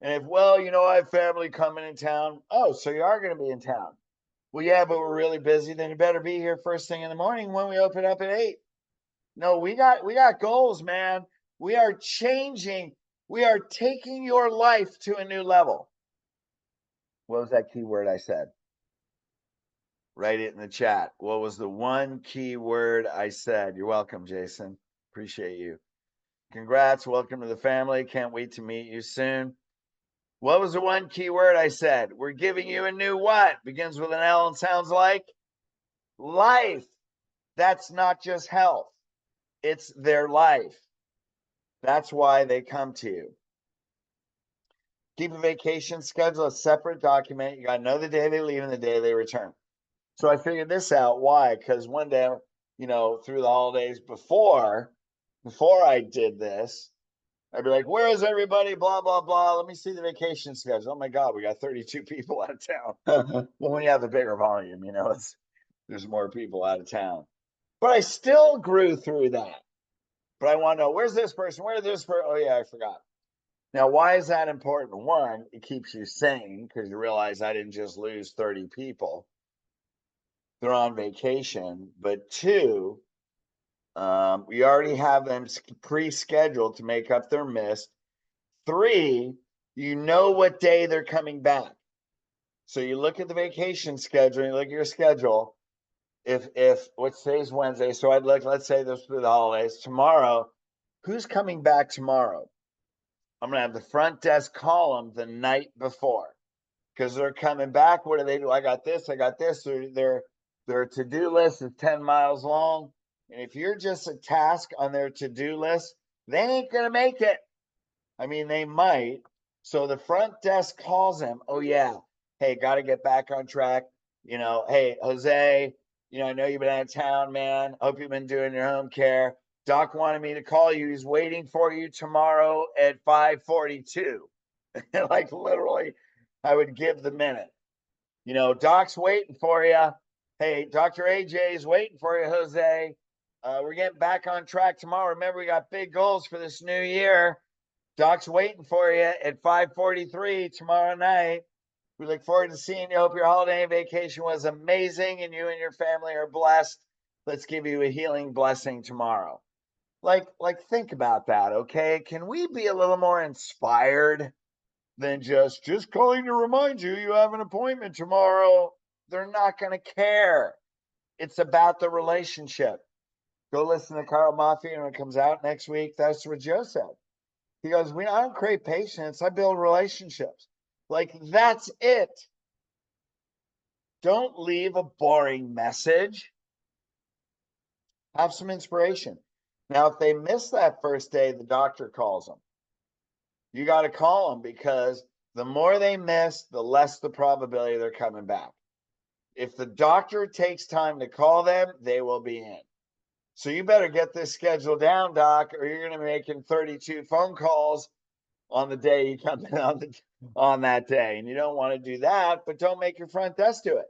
And if, well, you know, I have family coming in town. Oh, so you are going to be in town. Well, yeah, but we're really busy. Then you better be here first thing in the morning when we open up at 8. No, we got goals, man. We are changing. We are taking your life to a new level. What was that key word I said? Write it in the chat. What was the one key word I said? You're welcome, Jason. Appreciate you. Congrats. Welcome to the family. Can't wait to meet you soon. What was the one key word I said? We're giving you a new what? Begins with an L and sounds like life. That's not just health, it's their life. That's why they come to you. Keep a vacation schedule, a separate document. You got to know the day they leave and the day they return. So I figured this out. Why? Because one day, you know, through the holidays before I did this, I'd be like, where is everybody? Blah, blah, blah. Let me see the vacation schedule. Oh my God, we got 32 people out of town. Well, when you have the bigger volume, you know, there's more people out of town. But I still grew through that. But I want to know, where's this person? Where's this person? Oh yeah, I forgot. Now, why is that important? One, it keeps you sane because you realize I didn't just lose 30 people. They're on vacation. But two, we already have them pre-scheduled to make up their miss. Three, you know what day they're coming back. So you look at the vacation schedule, you look at your schedule. If what today's Wednesday, so I'd look, let's say this through the holidays. Tomorrow, who's coming back tomorrow? I'm gonna have the front desk call them the night before because they're coming back. What do they do? I got this, I got this. Their to-do list is 10 miles long. And if you're just a task on their to-do list, they ain't gonna make it. I mean, they might. So the front desk calls him. Oh, yeah. Hey, got to get back on track. Hey, Jose, I know you've been out of town, man. Hope you've been doing your home care. Doc wanted me to call you. He's waiting for you tomorrow at 5:42. Like literally, I would give the minute. Doc's waiting for you. Hey, Dr. AJ's waiting for you, Jose. We're getting back on track tomorrow. Remember, we got big goals for this new year. Doc's waiting for you at 5:43 tomorrow night. We look forward to seeing you. Hope your holiday vacation was amazing and you and your family are blessed. Let's give you a healing blessing tomorrow. Like think about that, okay? Can we be a little more inspired than just calling to remind you you have an appointment tomorrow? They're not going to care. It's about the relationship. Go listen to Carl Mafia when it comes out next week. That's what Joe said. He goes, I don't create patience. I build relationships. Like, that's it. Don't leave a boring message. Have some inspiration. Now, if they miss that first day, the doctor calls them. You got to call them, because the more they miss, the less the probability they're coming back. If the doctor takes time to call them, they will be in. So you better get this schedule down, Doc, or you're going to be making 32 phone calls on the day you come in on that day. And you don't want to do that, but don't make your front desk do it.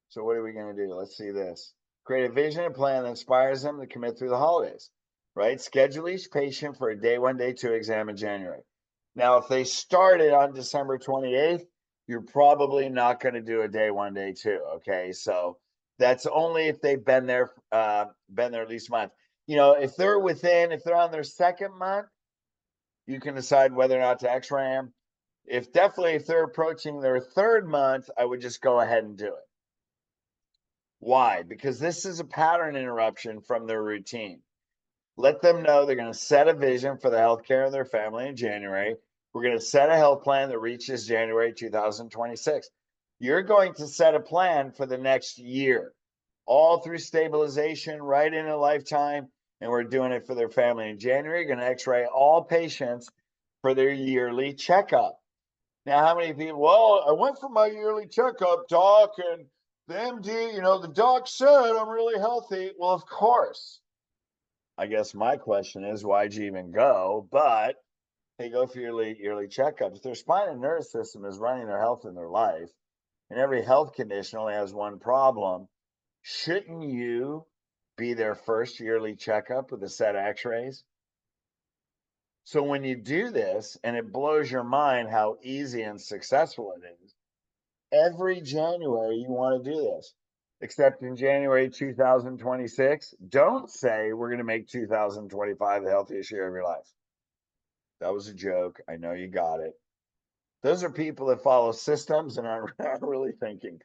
So what are we going to do? Let's see this. Create a vision and plan that inspires them to commit through the holidays, right? Schedule each patient for a day 1, day 2 exam in January. Now, if they started on December 28th, you're probably not going to do a day 1, day 2. Okay. So that's only if they've been there at least a month. If they're on their second month, you can decide whether or not to x-ray them. If they're approaching their third month, I would just go ahead and do it. Why? Because this is a pattern interruption from their routine. Let them know they're going to set a vision for the healthcare of their family in January. We're going to set a health plan that reaches January 2026. You're going to set a plan for the next year, all through stabilization, right in a lifetime. And we're doing it for their family in January. You're going to x-ray all patients for their yearly checkup. Now, how many people, well, I went for my yearly checkup, doc, and the MD, the doc said I'm really healthy. Well, of course. I guess my question is, why'd you even go? But hey, go for your yearly checkup. If their spine and nervous system is running their health in their life, and every health condition only has one problem, shouldn't you be their first yearly checkup with a set of x-rays? So when you do this, and it blows your mind how easy and successful it is, every January you want to do this. Except in January 2026, don't say we're going to make 2025 the healthiest year of your life. That was a joke. I know you got it. Those are people that follow systems and aren't really thinking.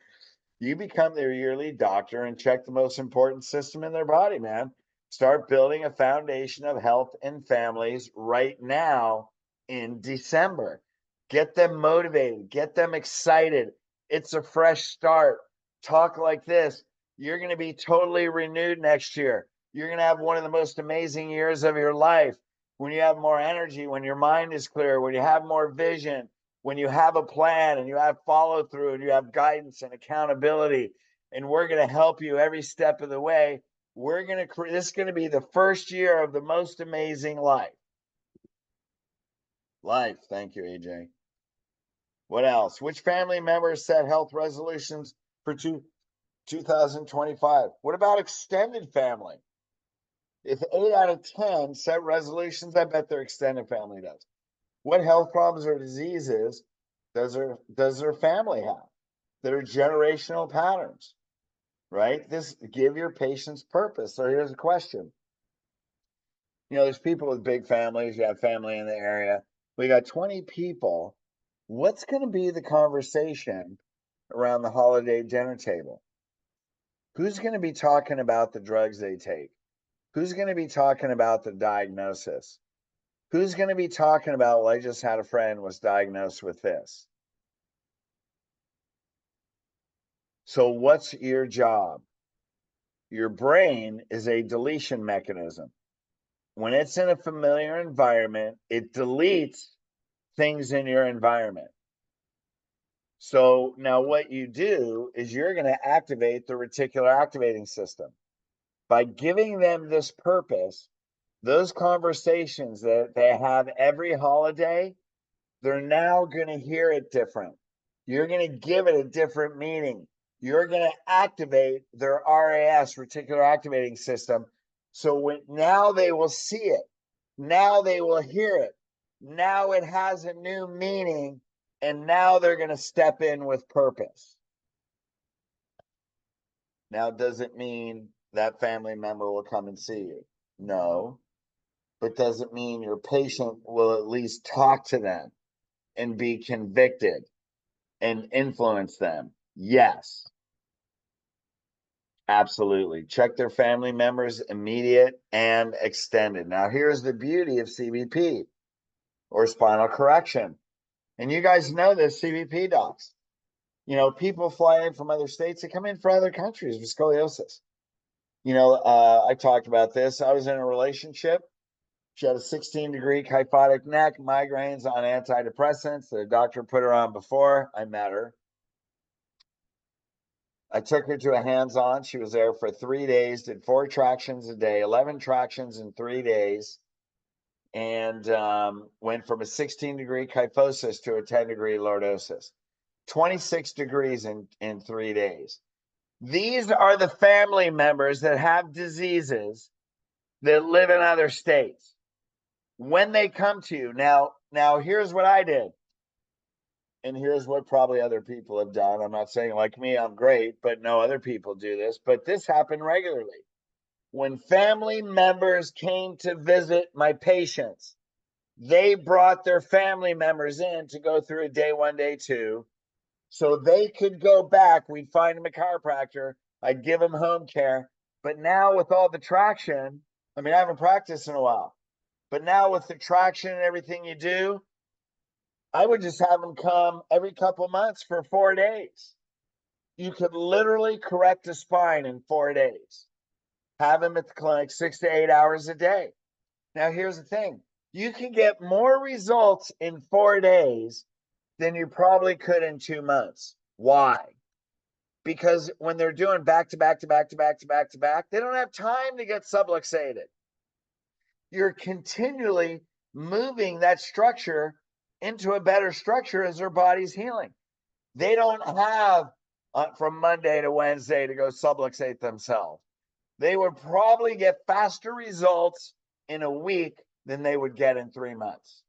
You become their yearly doctor and check the most important system in their body, man. Start building a foundation of health in families right now in December. Get them motivated, get them excited. It's a fresh start. Talk like this. You're going to be totally renewed next year. You're going to have one of the most amazing years of your life when you have more energy, when your mind is clear, when you have more vision, when you have a plan and you have follow through and you have guidance and accountability, and we're going to help you every step of the way. This is going to be the first year of the most amazing life. Thank you, AJ. What else? Which family members set health resolutions for 2025? What about extended family? If 8 out of 10 set resolutions, I bet their extended family does. What health problems or diseases does their family have that are generational patterns, right? Give your patients purpose. So here's a question. There's people with big families. You have family in the area. We got 20 people. What's going to be the conversation around the holiday dinner table? Who's going to be talking about the drugs they take? Who's going to be talking about the diagnosis? Who's going to be talking about, well, I just had a friend was diagnosed with this. So what's your job? Your brain is a deletion mechanism. When it's in a familiar environment, it deletes things in your environment. So now what you do is you're going to activate the reticular activating system. By giving them this purpose, those conversations that they have every holiday, they're now going to hear it different. You're going to give it a different meaning. You're going to activate their RAS, reticular activating system. So now they will see it. Now they will hear it. Now it has a new meaning. And now they're going to step in with purpose. Now, does it mean that family member will come and see you? No. But does it mean your patient will at least talk to them and be convicted and influence them? Yes, absolutely. Check their family members, immediate and extended. Now, here's the beauty of CBP or spinal correction. And you guys know this, CBP docs. People fly in from other states, they come in for other countries with scoliosis. I talked about this. I was in a relationship. She had a 16-degree kyphotic neck, migraines on antidepressants. The doctor put her on before I met her. I took her to a hands-on. She was there for 3 days, did 4 tractions a day, 11 tractions in 3 days, and went from a 16-degree kyphosis to a 10-degree lordosis. 26 degrees in 3 days. These are the family members that have diseases that live in other states. When they come to you, now here's what I did. And here's what probably other people have done. I'm not saying like me, I'm great, but no, other people do this. But this happened regularly. When family members came to visit my patients, they brought their family members in to go through a day 1, day 2, so they could go back. We'd find them a chiropractor. I'd give them home care. But now with all the traction, I haven't practiced in a while, but now with the traction and everything you do, I would just have them come every couple months for 4 days. You could literally correct a spine in 4 days. Have them at the clinic 6 to 8 hours a day. Now, here's the thing. You can get more results in 4 days than you probably could in 2 months. Why? Because when they're doing back to back to back to back to back to back, they don't have time to get subluxated. You're continually moving that structure into a better structure as their body's healing. They don't have from Monday to Wednesday to go subluxate themselves. They would probably get faster results in a week than they would get in 3 months.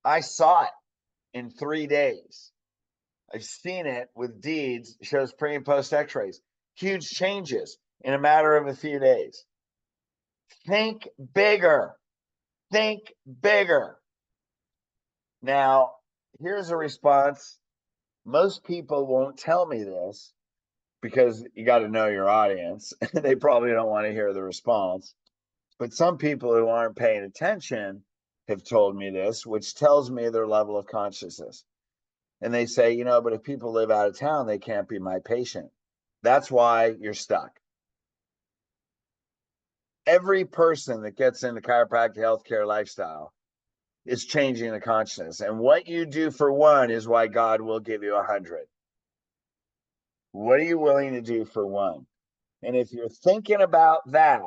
I saw it in 3 days. I've seen it with deeds, shows pre and post x-rays, huge changes in a matter of a few days. Think bigger. Think bigger. Now, here's a response. Most people won't tell me this because you got to know your audience. They probably don't want to hear the response. But some people who aren't paying attention have told me this, which tells me their level of consciousness. And they say, but if people live out of town, they can't be my patient. That's why you're stuck. Every person that gets into chiropractic healthcare lifestyle is changing the consciousness. And what you do for one is why God will give you 100. What are you willing to do for one? And if you're thinking about that,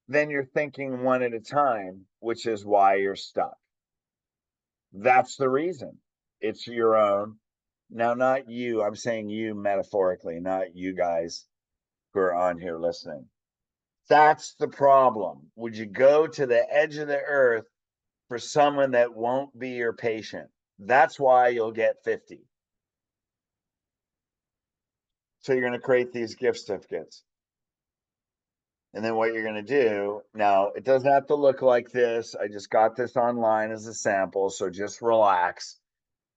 then you're thinking one at a time, which is why you're stuck. That's the reason. It's your own. Now, not you. I'm saying you metaphorically, not you guys who are on here listening. That's the problem. Would you go to the edge of the earth for someone that won't be your patient? That's why you'll get 50. So you're going to create these gift certificates. And then what you're going to do, now it doesn't have to look like this. I just got this online as a sample. So just relax,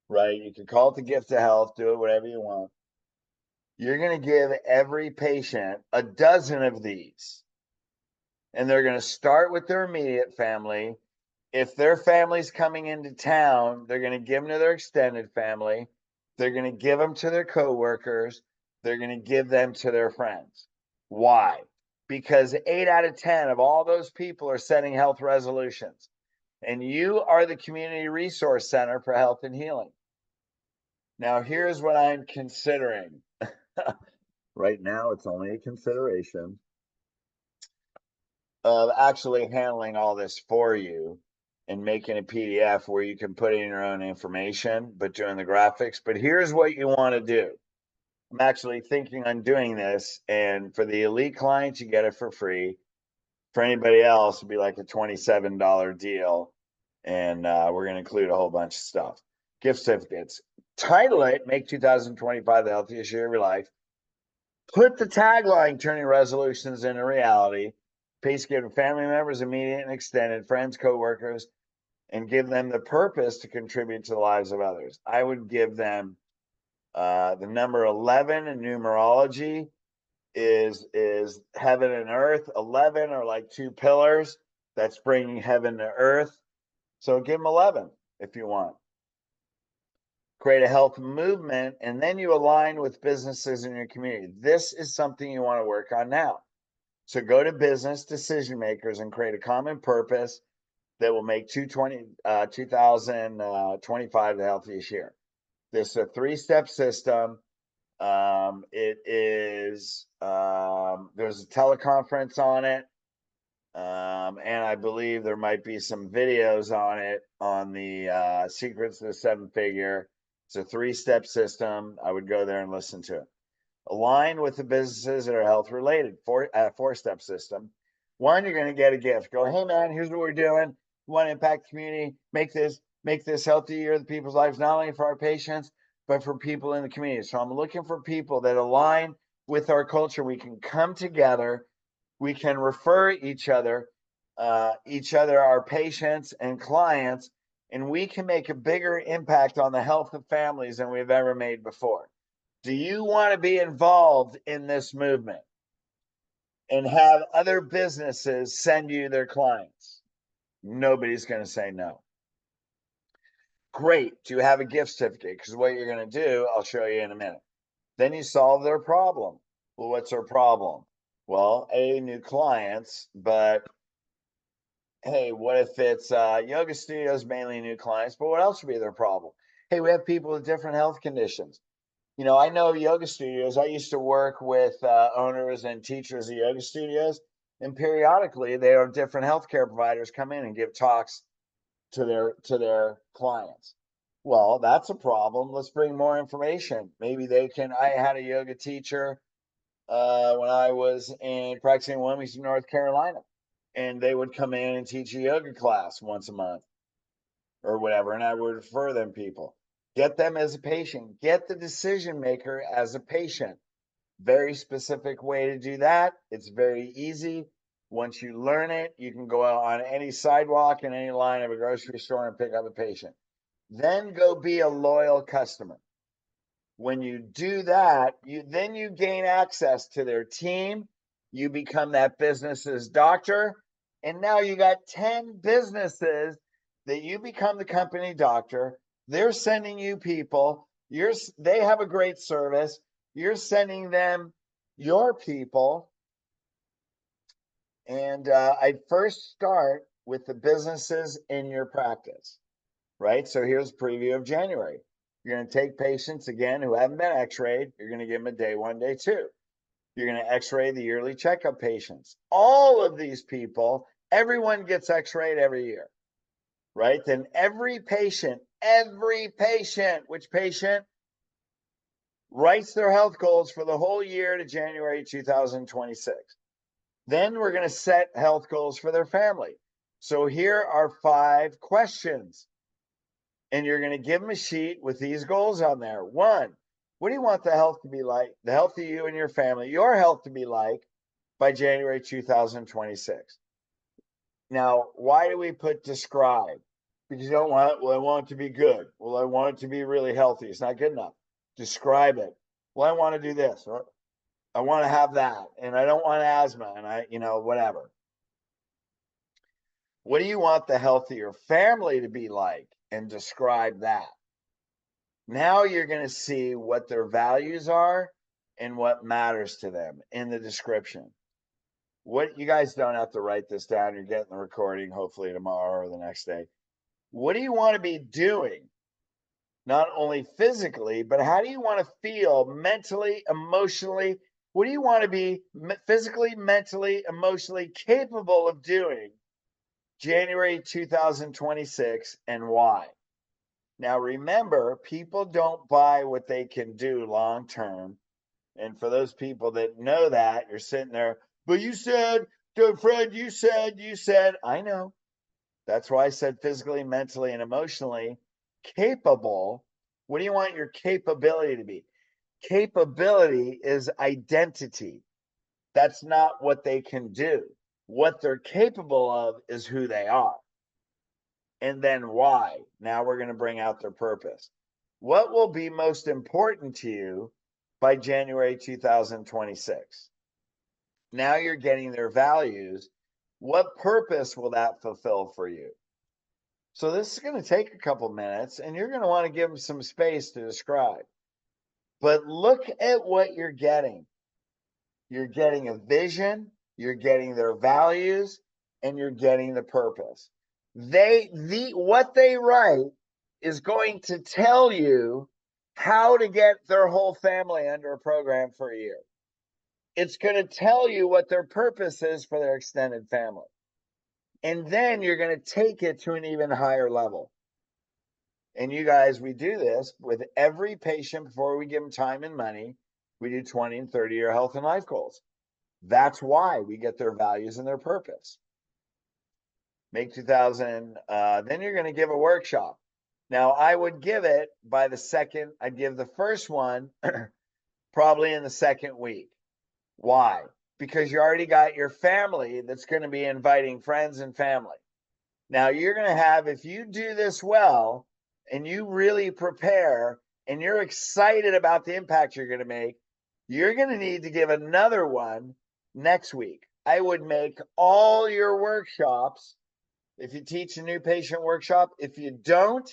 right? You can call it the gift of health, do it whatever you want. You're going to give every patient a dozen of these. And they're going to start with their immediate family. If their family's coming into town, they're going to give them to their extended family. They're going to give them to their coworkers. They're going to give them to their friends. Why? Because 8 out of 10 of all those people are setting health resolutions. And you are the community resource center for health and healing. Now, here's what I'm considering. Right now, it's only a consideration of actually handling all this for you and making a PDF where you can put in your own information, but doing the graphics. But here's what you want to do. I'm actually thinking on doing this, and for the elite clients, you get it for free. For anybody else, it'd be like a $27 deal, and we're going to include a whole bunch of stuff. Gift certificates. Title it, Make 2025 the Healthiest Year of Your Life. Put the tagline, Turning Resolutions into Reality. Pace give to family members, immediate and extended, friends, co-workers, and give them the purpose to contribute to the lives of others. I would give them the number 11 in numerology is heaven and earth. 11 are like two pillars that's bringing heaven to earth. So give them 11 if you want. Create a health movement, and then you align with businesses in your community. This is something you want to work on now. So go to business decision makers and create a common purpose that will make 2025 the healthiest year. This is a 3-step system. It is, there's a teleconference on it. And I believe there might be some videos on it on the Secrets of the 7-Figure. It's a 3-step system. I would go there and listen to it. Align with the businesses that are health related. 4-step system. One, you're going to get a gift. Go, hey man, here's what we're doing. We want to impact the community. Make this healthy year of the people's lives, not only for our patients, but for people in the community. So I'm looking for people that align with our culture. We can come together. We can refer each other, our patients and clients, and we can make a bigger impact on the health of families than we've ever made before. Do you want to be involved in this movement and have other businesses send you their clients? Nobody's going to say no. Great. Do you have a gift certificate? Because what you're going to do, I'll show you in a minute. Then you solve their problem. Well, what's their problem? Well, new clients, but hey, what if it's yoga studios, mainly new clients, but what else would be their problem? Hey, we have people with different health conditions. I know yoga studios. I used to work with owners and teachers of yoga studios, and periodically they have different healthcare providers come in and give talks to their clients. Well, that's a problem. Let's bring more information. Maybe they can. I had a yoga teacher when I was practicing in Wilmington, North Carolina, and they would come in and teach a yoga class once a month or whatever, and I would refer them people. Get them as a patient. Get the decision maker as a patient. Very specific way to do that. It's very easy. Once you learn it, you can go out on any sidewalk in any line of a grocery store and pick up a patient. Then go be a loyal customer. When you do that, you gain access to their team. You become that business's doctor. And now you got 10 businesses that you become the company doctor. They're sending you people. They have a great service. You're sending them your people. And I'd first start with the businesses in your practice, right? So here's a preview of January. You're going to take patients, again, who haven't been x-rayed. You're going to give them a day 1, day 2. You're going to x-ray the yearly checkup patients. All of these people, everyone gets x-rayed every year, right? Then every patient, which patient writes their health goals for the whole year to January 2026. Then we're going to set health goals for their family. So here are 5 questions. And you're going to give them a sheet with these goals on there. 1, what do you want the health to be like, the health of you and your family, your health to be like by January 2026? Now, why do we put describe? Because you don't want it, well, I want it to be good. Well, I want it to be really healthy. It's not good enough. Describe it. Well, I want to do this, or I want to have that, and I don't want asthma, and whatever. What do you want the health of your family to be like? And describe that. Now you're going to see what their values are and what matters to them in the description. What you guys don't have to write this down. You're getting the recording hopefully tomorrow or the next day. What do you want to be doing? Not only physically, but how do you want to feel mentally, emotionally? What do you want to be physically, mentally, emotionally capable of doing January 2026, and why? Now, remember, people don't buy what they can do long term. And for those people that know that, you're sitting there, but you said, Fred, you said, I know. That's why I said physically, mentally, and emotionally capable. What do you want your capability to be? Capability is identity. That's not what they can do. What they're capable of is who they are. And then why? Now we're going to bring out their purpose. What will be most important to you by January 2026? Now you're getting their values. What purpose will that fulfill for you? So this is going to take a couple minutes, and you're going to want to give them some space to describe. But look at what you're getting. You're getting a vision, you're getting their values, and you're getting the purpose. What they write is going to tell you how to get their whole family under a program for a year. It's going to tell you what their purpose is for their extended family. And then you're going to take it to an even higher level. And you guys, we do this with every patient before we give them time and money. We do 20 and 30-year health and life goals. That's why we get their values and their purpose. Make 2000, then you're going to give a workshop. Now, I would give it by the second. I'd give the first one probably in the second week. Why? Because you already got your family that's going to be inviting friends and family. Now, you're going to have, if you do this well and you really prepare and you're excited about the impact you're going to make, you're going to need to give another one next week. I would make all your workshops, if you teach a new patient workshop, if you don't,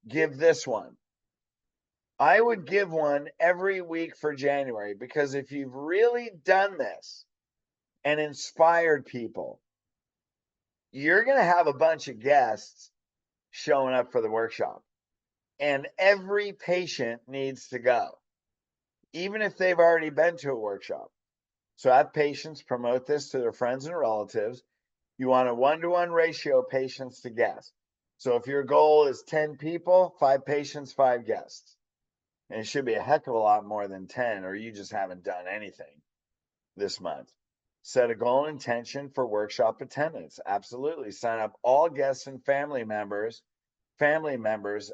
give this one. I would give one every week for January, because if you've really done this and inspired people, you're going to have a bunch of guests showing up for the workshop. And every patient needs to go, even if they've already been to a workshop. So have patients promote this to their friends and relatives. You want a 1-to-1 ratio patients to guests. So if your goal is 10 people, 5 patients, 5 guests. And it should be a heck of a lot more than 10, or you just haven't done anything this month. Set a goal and intention for workshop attendance. Absolutely. Sign up all guests and family members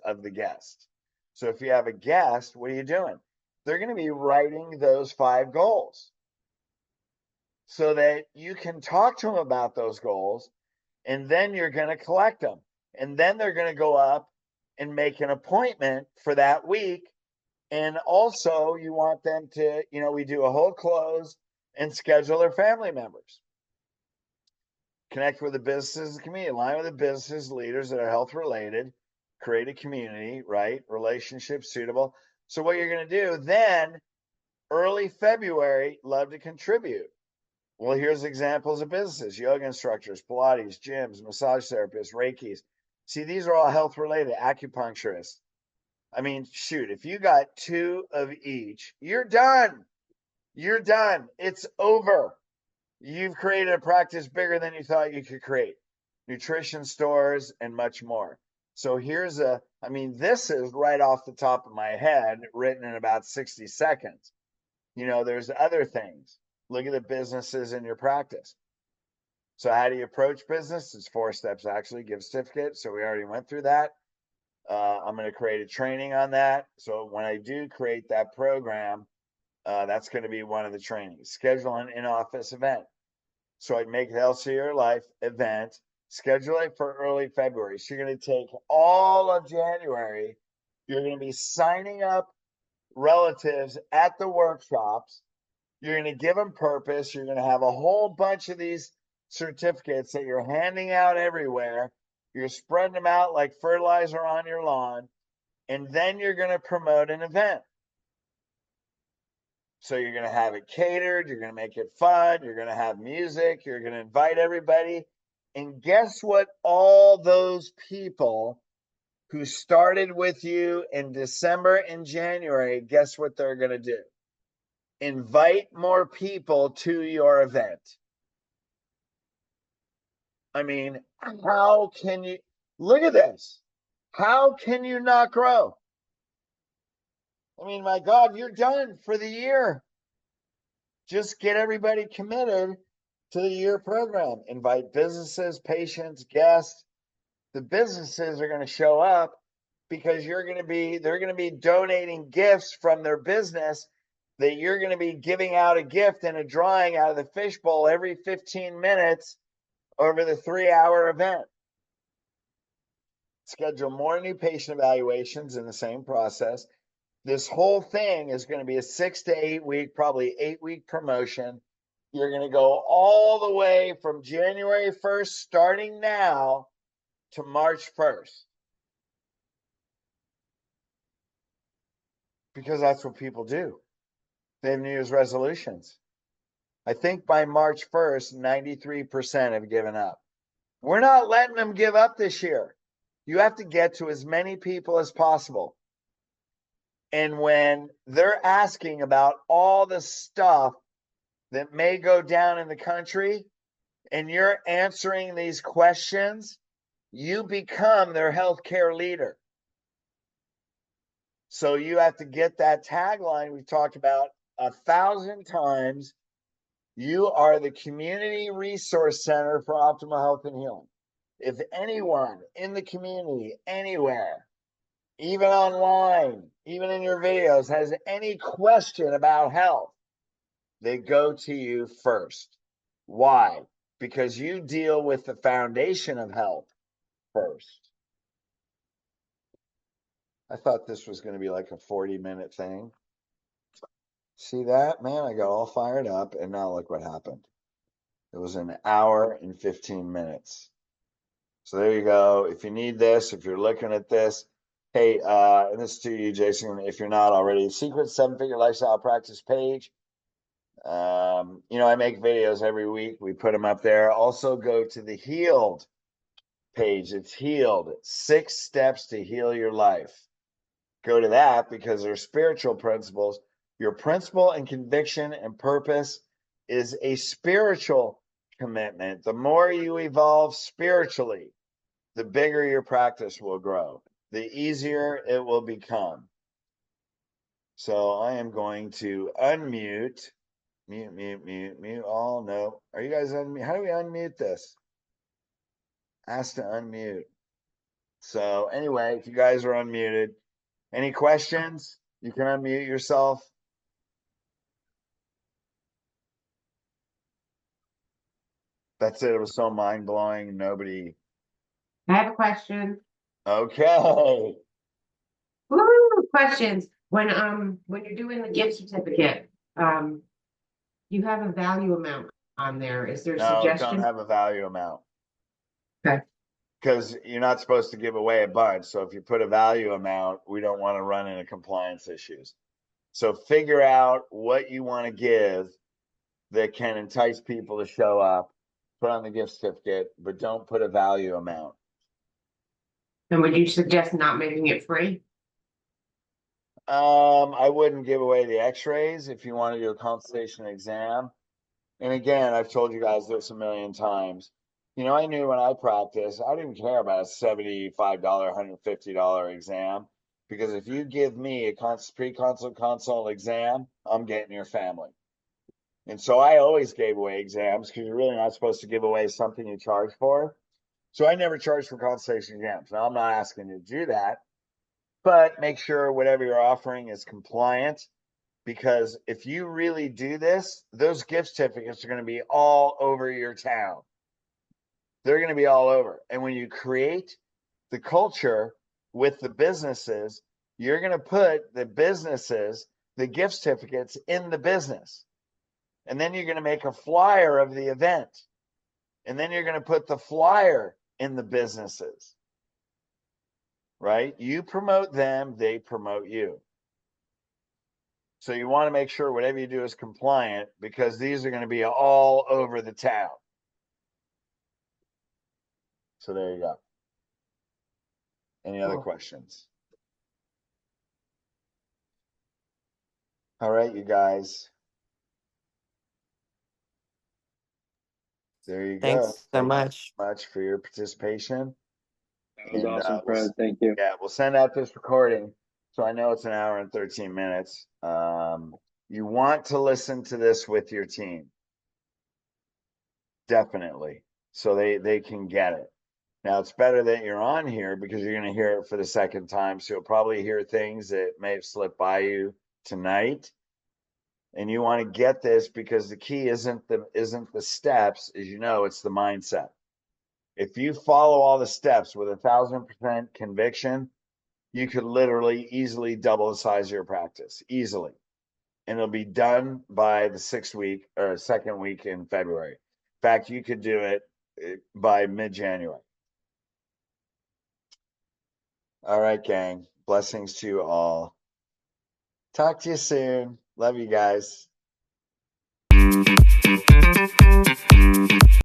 of the guest. So if you have a guest, what are you doing? They're going to be writing those 5 goals so that you can talk to them about those goals, and then you're going to collect them. And then they're going to go up and make an appointment for that week. And also you want them to, we do a whole close and schedule their family members. Connect with the businesses and community, align with the business leaders that are health related, create a community, right? Relationships suitable. So what you're going to do then, early February, love to contribute. Well, here's examples of businesses: yoga instructors, Pilates, gyms, massage therapists, Reikis. See, these are all health related, acupuncturists. I mean, shoot, if you got 2 of each, you're done. You're done. It's over. You've created a practice bigger than you thought you could create. Nutrition stores and much more. So this is right off the top of my head, written in about 60 seconds. There's other things. Look at the businesses in your practice. So how do you approach business? It's 4 steps, actually. Give certificate. So we already went through that. I'm going to create a training on that. So when I do create that program, that's going to be one of the trainings. Schedule an in-office event. So I'd make the Healthier Life event, schedule it for early February. So you're going to take all of January. You're going to be signing up relatives at the workshops. You're going to give them purpose. You're going to have a whole bunch of these certificates that you're handing out everywhere. You're spreading them out like fertilizer on your lawn. And then you're going to promote an event. So you're going to have it catered. You're going to make it fun. You're going to have music. You're going to invite everybody. And guess what? All those people who started with you in December and January, guess what they're going to do? Invite more people to your event. I mean, how can you look at this? How can you not grow? I mean, my God, you're done for the year. Just get everybody committed to the year program. Invite businesses, patients, guests. The businesses are going to show up because they're going to be donating gifts from their business that you're going to be giving out a gift and a drawing out of the fishbowl every 15 minutes over the 3-hour event. Schedule more new patient evaluations in the same process. This whole thing is going to be a 6 to 8 week, probably 8-week promotion. You're going to go all the way from January 1st, starting now, to March 1st. Because that's what people do. They have New Year's resolutions. I think by March 1st, 93% have given up. We're not letting them give up this year. You have to get to as many people as possible. And when they're asking about all the stuff that may go down in the country, and you're answering these questions, you become their healthcare leader. So you have to get that tagline we've talked about 1,000 times. You are the community resource center for optimal health and healing. If anyone in the community, anywhere, even online, even in your videos, has any question about health, they go to you first. Why? Because you deal with the foundation of health first. I thought this was going to be like a 40-minute thing. See that? Man, I got all fired up, and now look what happened. It was an hour and 15 minutes. So there you go. If you need this, if you're looking at this, hey, and this is to you, Jason, if you're not already, Secret 7-Figure Lifestyle Practice page. I make videos every week. We put them up there. Also go to the Healed page. It's Healed. 6 steps to heal your life. Go to that because they're spiritual principles. Your principle and conviction and purpose is a spiritual commitment. The more you evolve spiritually, the bigger your practice will grow, the easier it will become. So I am going to unmute, mute. Oh, no. Are you guys unmute? How do we unmute this? Ask to unmute. So anyway, if you guys are unmuted, any questions? You can unmute yourself. That's it. It was so mind-blowing. Nobody. I have a question. Okay. Woo, questions. When you're doing the gift certificate, you have a value amount on there. Is there a No, suggestion? don't have a value amount. Okay. Because you're not supposed to give away a bunch. So if you put a value amount, we don't want to run into compliance issues. So figure out what you want to give that can entice people to show up, put on the gift certificate, but don't put a value amount. And would you suggest not making it free? I wouldn't give away the x-rays if you want to do a consultation exam. And again, I've told you guys this a million times. I knew when I practiced, I didn't care about a $75, $150 exam. Because if you give me a pre-consult exam, I'm getting your family. And so I always gave away exams because you're really not supposed to give away something you charge for. So I never charged for consultation exams. Now, I'm not asking you to do that, but make sure whatever you're offering is compliant. Because if you really do this, those gift certificates are going to be all over your town. They're going to be all over. And when you create the culture with the businesses, you're going to put the businesses, the gift certificates in the business. And then you're going to make a flyer of the event. And then you're going to put the flyer in the businesses. Right? You promote them, they promote you. So you want to make sure whatever you do is compliant, because these are going to be all over the town. So there you go. Any other Cool. questions? All right, you guys. There you go. Thanks so Thank you much. so much for your participation. That was And awesome, Fred. Thank you. yeah, we'll send out this recording. So I know it's an hour and 13 minutes. You want to listen to this with your team. Definitely. So they can get it. Now it's better that you're on here, because you're going to hear it for the second time. So you'll probably hear things that may have slipped by you tonight. And you want to get this, because the key isn't the steps, as you know, it's the mindset. If you follow all the steps with 1,000% conviction, you could literally easily double the size of your practice, easily. And it'll be done by the 6th week or 2nd week in February. In fact, you could do it by mid-January. All right, gang. Blessings to you all. Talk to you soon. Love you guys.